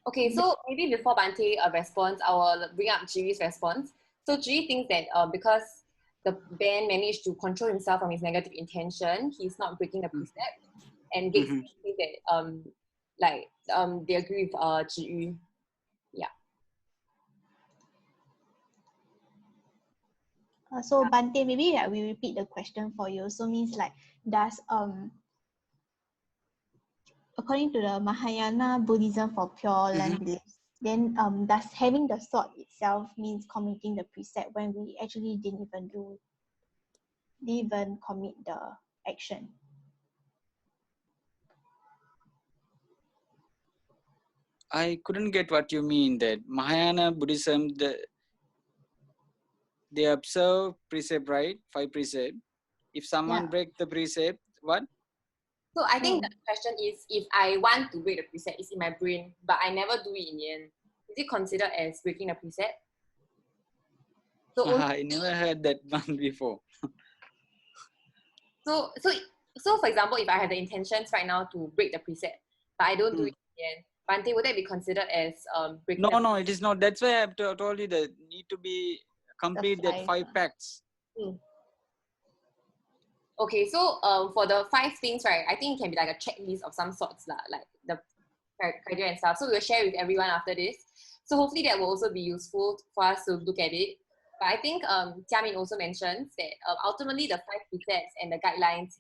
Okay, so maybe before Bante responds, I will bring up Jiri's response. So Jiri thinks that because the Ben managed to control himself from his negative intention, he's not breaking the precept. And Gates thinks that they agree with Jiri. Yeah. So Bante, maybe we repeat the question for you. So means like, does according to the Mahayana Buddhism for Pure Land beliefs, then does having the thought itself means committing the precept when we actually didn't even commit the action? I couldn't get what you mean. That Mahayana Buddhism, they observe precept, right? 5 precept. If someone break the precept, what? So I think the question is, if I want to break the precept, it's in my brain, but I never do it in the end, is it considered as breaking the precept? So I never heard that one before. So for example, if I have the intentions right now to break the precept, but I don't do it in the end, Bante, would that be considered as breaking? No, it is not. That's why I have told you that need to be complete that 5 pacts. Okay, so for the 5 things, right, I think it can be like a checklist of some sorts, like the criteria and stuff. So we'll share with everyone after this. So hopefully that will also be useful for us to look at it. But I think Jia-Min also mentions that ultimately the 5 precepts and the guidelines,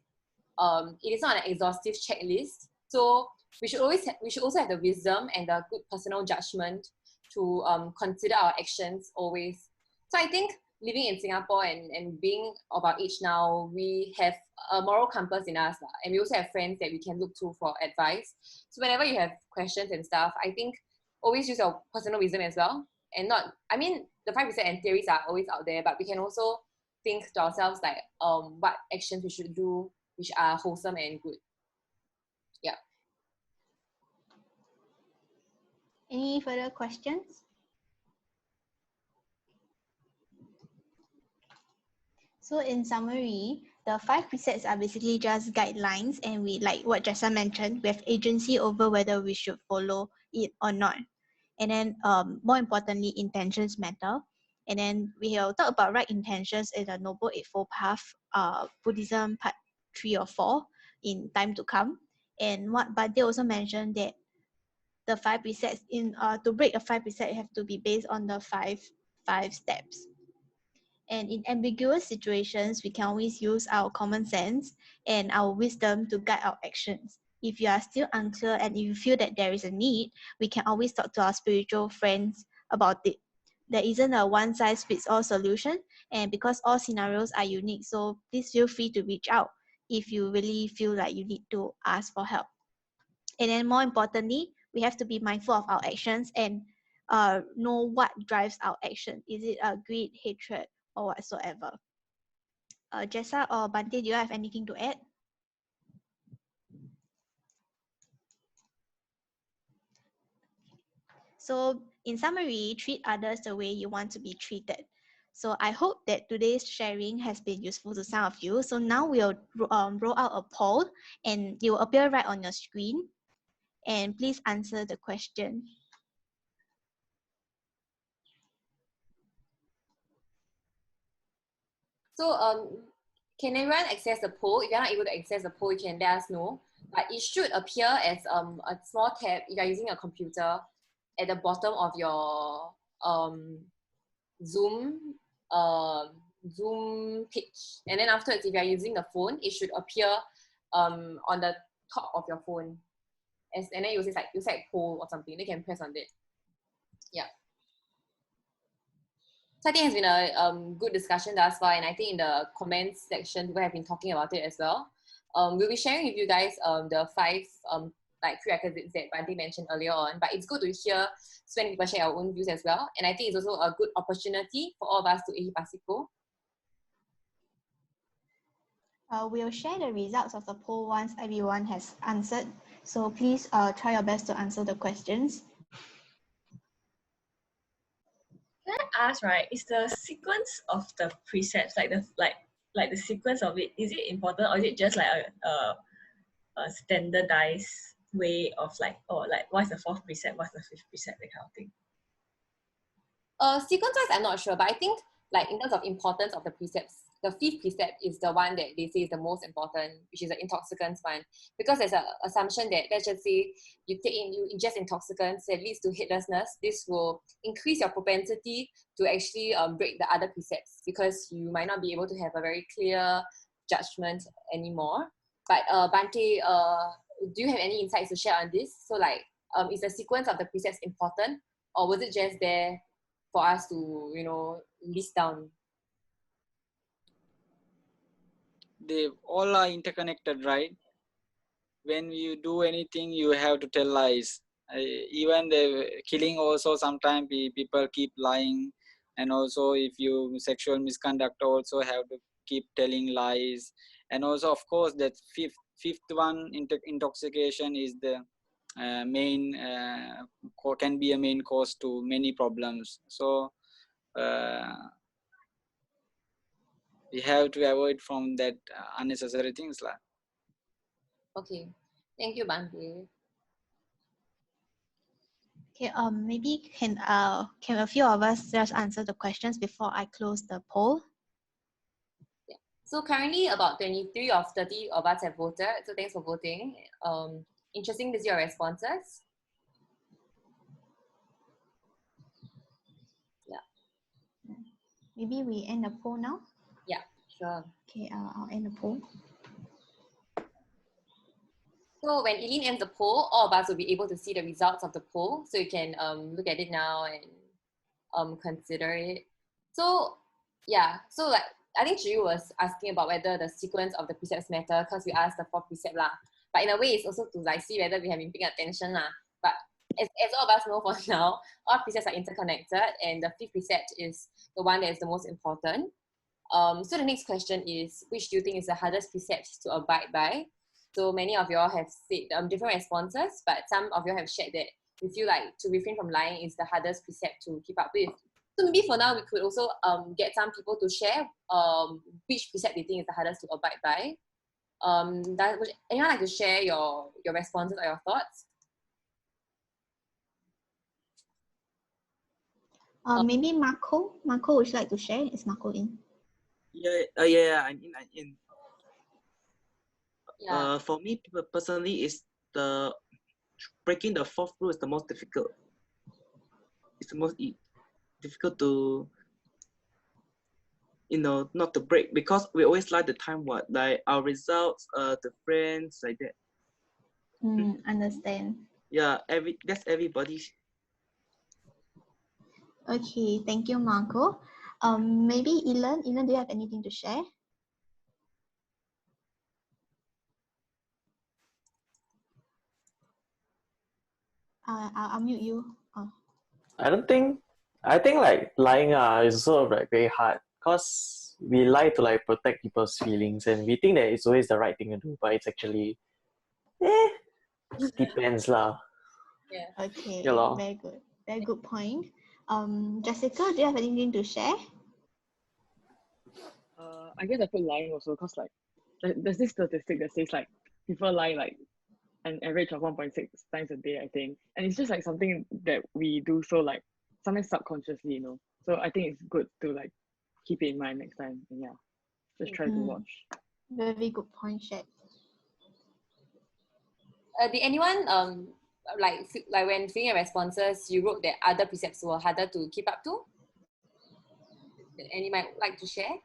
it is not an exhaustive checklist. So we should also have the wisdom and the good personal judgment to consider our actions always. So I think living in Singapore and being of our age now, we have a moral compass in us, and we also have friends that we can look to for advice. So whenever you have questions and stuff, I think always use your personal wisdom as well. And not, I mean, the 5% and theories are always out there, but we can also think to ourselves like what actions we should do which are wholesome and good. Yeah. Any further questions? So in summary, the 5 precepts are basically just guidelines, and we, like what Jessa mentioned, we have agency over whether we should follow it or not. And then more importantly, intentions matter. And then we will talk about right intentions in the Noble Eightfold Path, Buddhism part 3 or 4 in time to come. And what Bhante also mentioned that the 5 precepts to break the 5 precepts have to be based on the five steps. And in ambiguous situations, we can always use our common sense and our wisdom to guide our actions. If you are still unclear and if you feel that there is a need, we can always talk to our spiritual friends about it. There isn't a one-size-fits-all solution, and because all scenarios are unique, so please feel free to reach out if you really feel like you need to ask for help. And then more importantly, we have to be mindful of our actions and know what drives our action. Is it greed, hatred, or whatsoever? Jessa or Bhante, do you have anything to add? So in summary, treat others the way you want to be treated. So I hope that today's sharing has been useful to some of you. So now we'll roll out a poll and it will appear right on your screen. And please answer the question. So can everyone access the poll? If you're not able to access the poll, you can let us know. But it should appear as a small tab if you're using a computer at the bottom of your Zoom Zoom page. And then afterwards, if you're using the phone, it should appear on the top of your phone. And then you say poll or something. They can press on it. Yeah. So I think it's been a good discussion thus far, and I think in the comments section, people have been talking about it as well. We'll be sharing with you guys the 5 like prerequisites that Bhante mentioned earlier on, but it's good to hear so many people share our own views as well, and I think it's also a good opportunity for all of us to ehipasiko. We'll share the results of the poll once everyone has answered. So please try your best to answer the questions. Can I ask, right, is the sequence of the precepts, like the sequence of it, is it important, or is it just like a standardized way of like, oh, like what's the 4th precept, what's the 5th precept, that kind of thing? Sequence-wise, I'm not sure, but I think like in terms of importance of the precepts, the 5th precept is the one that they say is the most important, which is the intoxicants one, because there's an assumption that, let's just say you ingest intoxicants that leads to heedlessness. This will increase your propensity to actually break the other precepts, because you might not be able to have a very clear judgment anymore. But Bhante, do you have any insights to share on this? So like, is the sequence of the precepts important, or was it just there for us to, list down? They all are interconnected, right? When you do anything, you have to tell lies. Even the killing also, sometimes people keep lying, and also if you sexual misconduct also have to keep telling lies. And also, of course, that fifth one, intoxication, is the main can be a main cause to many problems. So we have to avoid from that unnecessary things like. Okay, thank you, Bhante. Okay, maybe can a few of us just answer the questions before I close the poll? So currently about 23 of 30 of us have voted. So thanks for voting. Interesting to see your responses. Yeah. Maybe we end the poll now. Yeah, sure. Okay, I'll end the poll. So when Eileen ends the poll, all of us will be able to see the results of the poll. So you can look at it now and consider it. So yeah, so like I think Chiyu was asking about whether the sequence of the precepts matter because we asked the 4th precept lah. But in a way, it's also to like see whether we have been paying attention lah. But as all of us know for now, all precepts are interconnected, and the 5th precept is the one that is the most important. So the next question is, which do you think is the hardest precept to abide by? So many of y'all have said different responses, but some of y'all have shared that you feel like to refrain from lying is the hardest precept to keep up with. So maybe for now, we could also get some people to share which precept they think is the hardest to abide by. Would anyone like to share your responses or your thoughts? Maybe Marco. Marco, would you like to share? Is Marco in? Yeah, I'm in. Yeah. For me personally, is the breaking the 4th rule is the most difficult. It's the most difficult to, not to break, because we always like the time like our results, the friends like that. Understand. Yeah, that's everybody. Okay, thank you, Marco. Maybe Elan, do you have anything to share? I'll mute you. Oh. I think like lying is also like very hard because we lie to like protect people's feelings and we think that it's always the right thing to do, but it's actually depends lah. Yeah. Okay, Yeah, very good. Very good point. Jessica, do you have anything to share? I guess I put lying also because like there's this statistic that says like people lie like an average of 1.6 times a day, I think. And it's just like something that we do so like sometimes subconsciously, So I think it's good to like keep it in mind next time. And yeah, just try to watch. Very good point, Shed. Did anyone like when filling your responses, you wrote that other precepts were harder to keep up to? Any might like to share?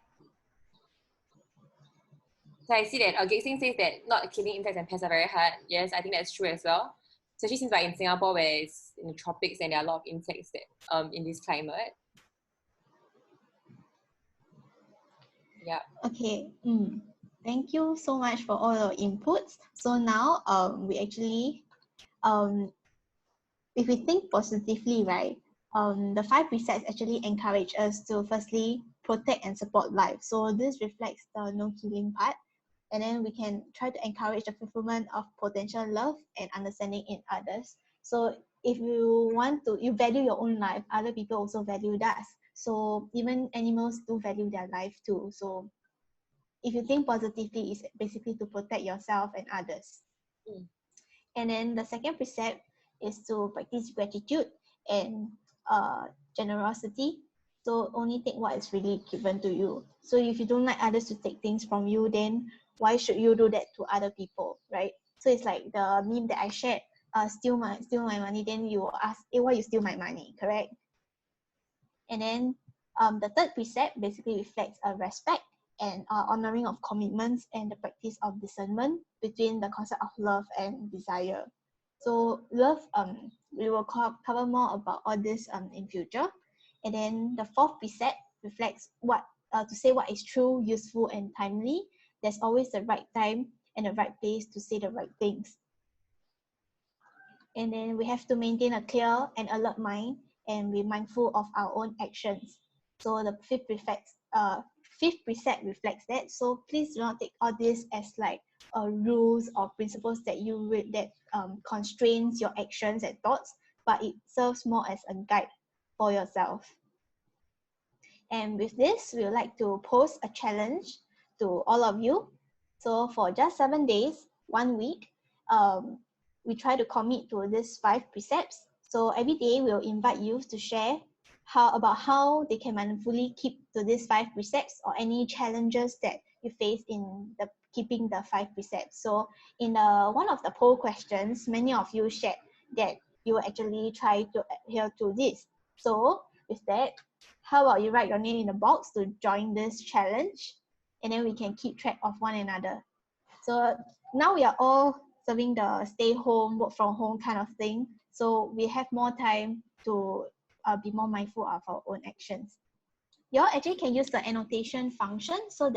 So I see that Gexing says that not killing insects and pests are very hard. Yes, I think that's true as well. Especially since like in Singapore where it's in the tropics and there are a lot of insects that in this climate. Yeah. Okay. Thank you so much for all your inputs. So now we actually if we think positively, right, the 5 precepts actually encourage us to firstly protect and support life. So this reflects the no killing part. And then we can try to encourage the fulfillment of potential love and understanding in others. So if you value your own life, other people also value that. So even animals do value their life too. So if you think positively, it's basically to protect yourself and others. And then the second precept is to practice gratitude and generosity. So only take what is really given to you. So if you don't like others to take things from you, then why should you do that to other people, right? So it's like the meme that I shared, steal my money, then you ask, why you steal my money, correct? And then the third precept basically reflects a respect and honoring of commitments and the practice of discernment between the concept of love and desire. So love, we will cover more about all this in future. And then the fourth precept reflects to say what is true, useful, and timely. There's always the right time and the right place to say the right things. And then we have to maintain a clear and alert mind and be mindful of our own actions. So the fifth precept reflects that. So please do not take all this as like rules or principles that constrains your actions and thoughts, but it serves more as a guide for yourself. And with this, we would like to pose a challenge to all of you. So for just 7 days, 1 week, we try to commit to these 5 precepts. So every day we'll invite you to share about how they can mindfully keep to these 5 precepts or any challenges that you face in the keeping the 5 precepts. So in one of the poll questions, many of you shared that you actually try to adhere to this. So with that, how about you write your name in the box to join this challenge, and then we can keep track of one another. So now we are all serving the stay home, work from home kind of thing. So we have more time to be more mindful of our own actions. You all actually can use the annotation function. So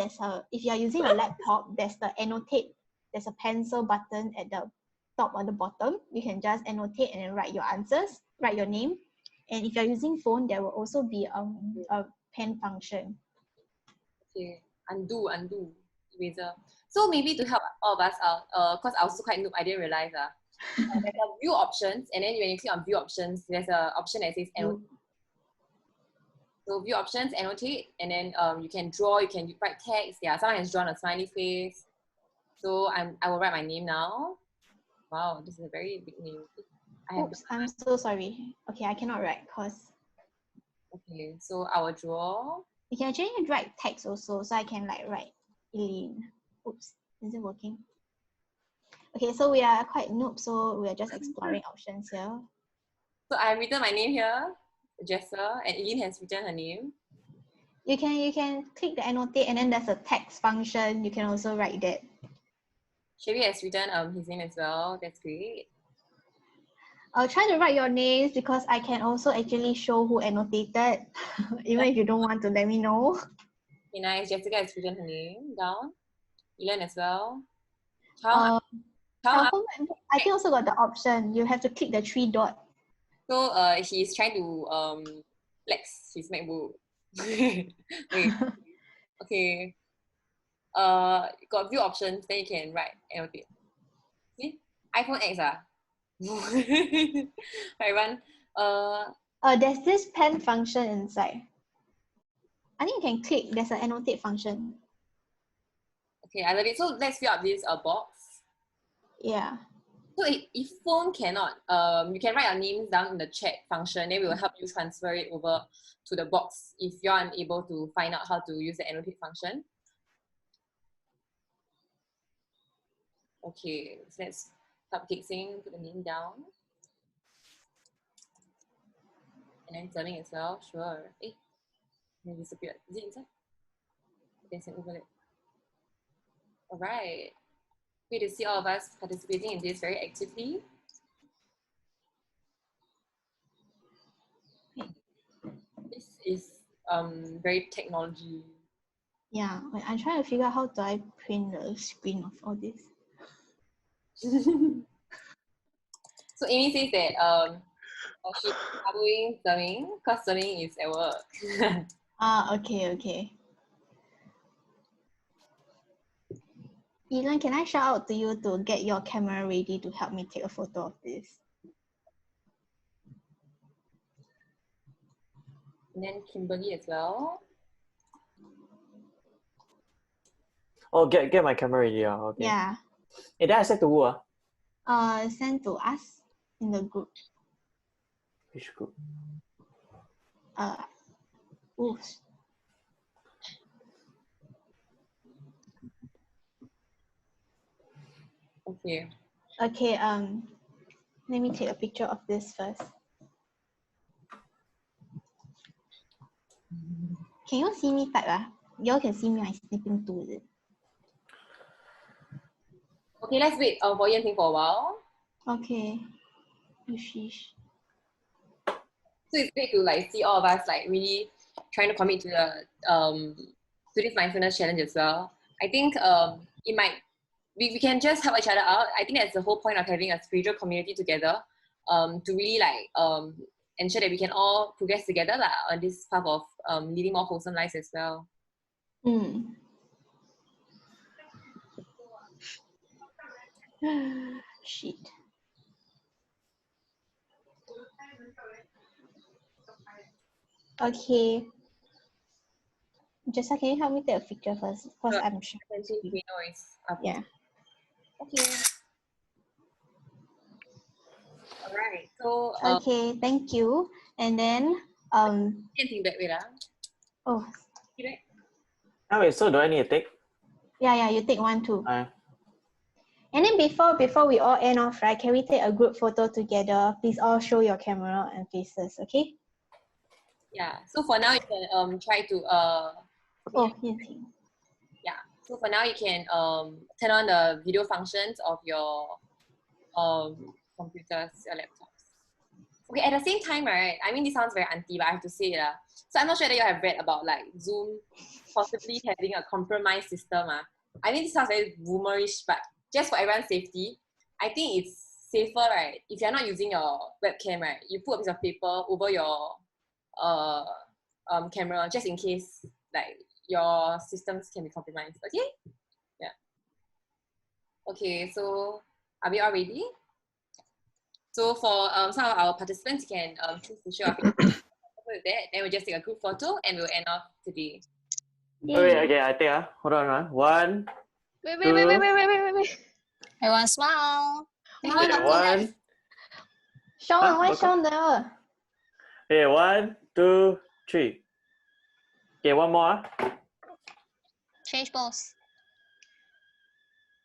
if you are using a laptop, there's the annotate, there's a pencil button at the top or the bottom. You can just annotate and then write your answers, write your name. And if you're using phone, there will also be a pen function. Okay, undo, eraser. So maybe to help all of us out, because I was also quite noob, I didn't realize there's a view options, and then when you click on view options, there's an option that says annotate. So view options, annotate, and then you can draw, you can write text. Yeah, someone has drawn a smiley face. So I will write my name now. Wow, this is a very big name. Oops, I'm so sorry. Okay, I cannot write because. Okay, so I will draw. You can actually write text also, so I can like write Eileen. Oops, is it working? Okay, so we are quite noob, so we are just exploring options here. So I've written my name here, Jessa, and Eileen has written her name. You can click the annotate, and then there's a text function. You can also write that. Sherry has written his name as well. That's great. I'll try to write your names because I can also actually show who annotated, even if you don't want to let me know. Okay, nice. Jessica has written her name down. Elen as well. I think also got the option. You have to click the 3 dot. So he's trying to flex his MacBook. Wait. Okay. Got view options, then you can write annotate. See? iPhone X right, run. There's this pen function inside. I think you can click, there's an annotate function. Okay, I love it. So let's fill up this box. Yeah. So if phone cannot, you can write your names down in the chat function, then we will help you transfer it over to the box if you're unable to find out how to use the annotate function. Okay, so let's start fixing, put the name down. And then turning as well, sure. It disappeared. Is it inside? There's an overlap. All right. Great to see all of us participating in this very actively. This is very technology. Yeah, I'm trying to figure out how do I print the screen of all this. So Amy says that she's doing Zerming because Zerming is at work. Okay. Elon, can I shout out to you to get your camera ready to help me take a photo of this? And then Kimberly as well. Oh, get my camera ready. Okay. Yeah. Hey, then I said to who? Send to us in the group. Which group? Oops. Okay. Okay, let me take a picture of this first. Can you see me type? Y'all can see me, I'm snipping to it. Okay, let's wait for Yan Ting for a while. Okay. Sheesh. So it's great to like see all of us like really trying to commit to the to this mindfulness challenge as well. I think it might we can just help each other out. I think that's the whole point of having a spiritual community together, to really like ensure that we can all progress together on this path of leading more wholesome lives as well. Shit. Okay. Jessa, can you help me take a picture first? Because Sure. I'm sure. Yeah. Okay. All right. So. Okay. Thank you. And then Anything back with Oh. Wait. So do I need to take? Yeah, you take one too. Uh, And then before we all end off, right, can we take a group photo together? Please all show your camera and faces, okay? Yeah. So for now, you can try to Oh, yes. yeah. So for now, you can turn on the video functions of your computers, your laptops. Okay. At the same time, right? I mean, this sounds very aunty, but I have to say it. So I'm not sure that you have read about like Zoom possibly having a compromised system. I mean, this sounds very boomerish, but just for everyone's safety, I think it's safer, right? If you're not using your webcam, right, you put a piece of paper over your camera just in case like your systems can be compromised. Okay? Yeah. Okay, so are we all ready? So for some of our participants, you can choose to show your face with that. Then we'll just take a group photo and we'll end off today. wait, okay, I think hold on. One, Wait. Everyone smile. okay, one. Sean, why Huh? Sean there? Okay, 1, 2, 3. Okay, one more. Change pose.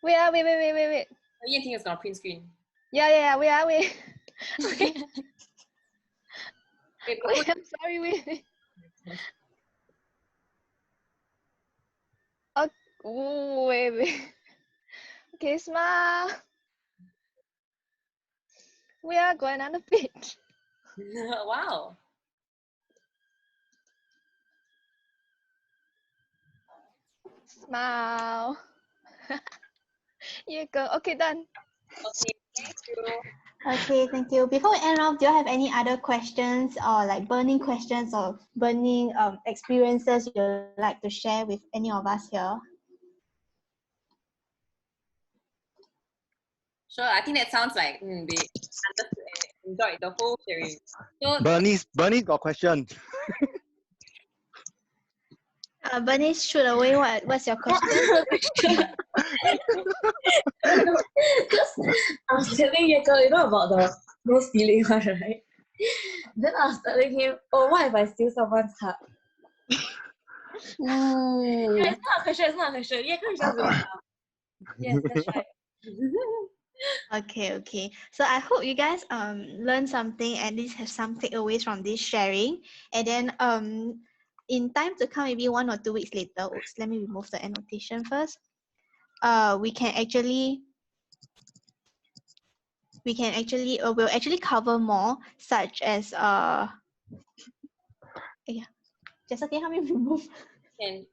Wait. Yan Ting is gonna print screen. Yeah. Wait. Wait, Wait, I'm sorry. Wait. Oh, wait. Okay, smile. We are going on the beach. wow. Smile. You go. Okay, done. Okay, thank you. Okay, thank you. Before we end off, do you have any other questions or like burning questions or burning experiences you'd like to share with any of us here? Sure, I think that sounds like they understood and enjoyed the whole sharing. So Bernice got question. Bernice, shoot away. What's your question? Because I was telling Yeko, you know about the no stealing one, right? Then I was telling him, oh, what if I steal someone's heart? Yeah, it's not a question. Yeko is just doing it. Yes, that's right. Okay. So I hope you guys learn something, at least have some takeaways from this sharing. And then in time to come, maybe 1 or 2 weeks later, oops, let me remove the annotation first. We'll actually cover more, such as just okay, help me remove. can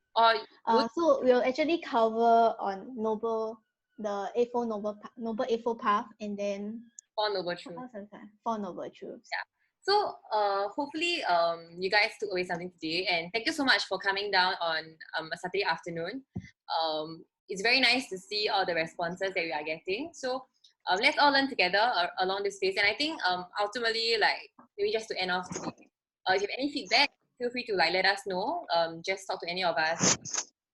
So we'll actually cover on the Eightfold Noble Eightfold Path, and then 4 Noble Truths. 4 Noble Truths. Yeah. So hopefully you guys took away something today, and thank you so much for coming down on a Saturday afternoon. It's very nice to see all the responses that we are getting. So let's all learn together along this phase. And I think ultimately, like maybe just to end off today, if you have any feedback, feel free to like let us know. Just talk to any of us.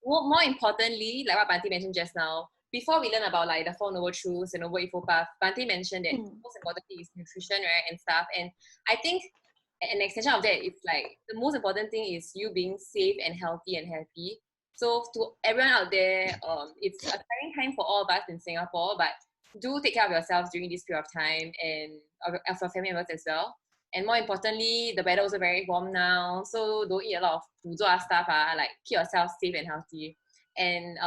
More importantly, like what Bante mentioned just now, before we learn about like the 4 Noble Truths and Noble Eightfold Path, Bante mentioned that most important thing is nutrition, right, and stuff. And I think an extension of that is like the most important thing is you being safe and healthy and happy. So to everyone out there, it's a tiring time for all of us in Singapore, but do take care of yourselves during this period of time and of your family members as well. And more importantly, the weather also very warm now, so don't eat a lot of 补做 stuff. Like keep yourself safe and healthy, and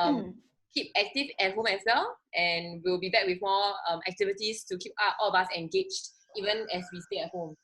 keep active at home as well. And we'll be back with more activities to keep all of us engaged, even as we stay at home.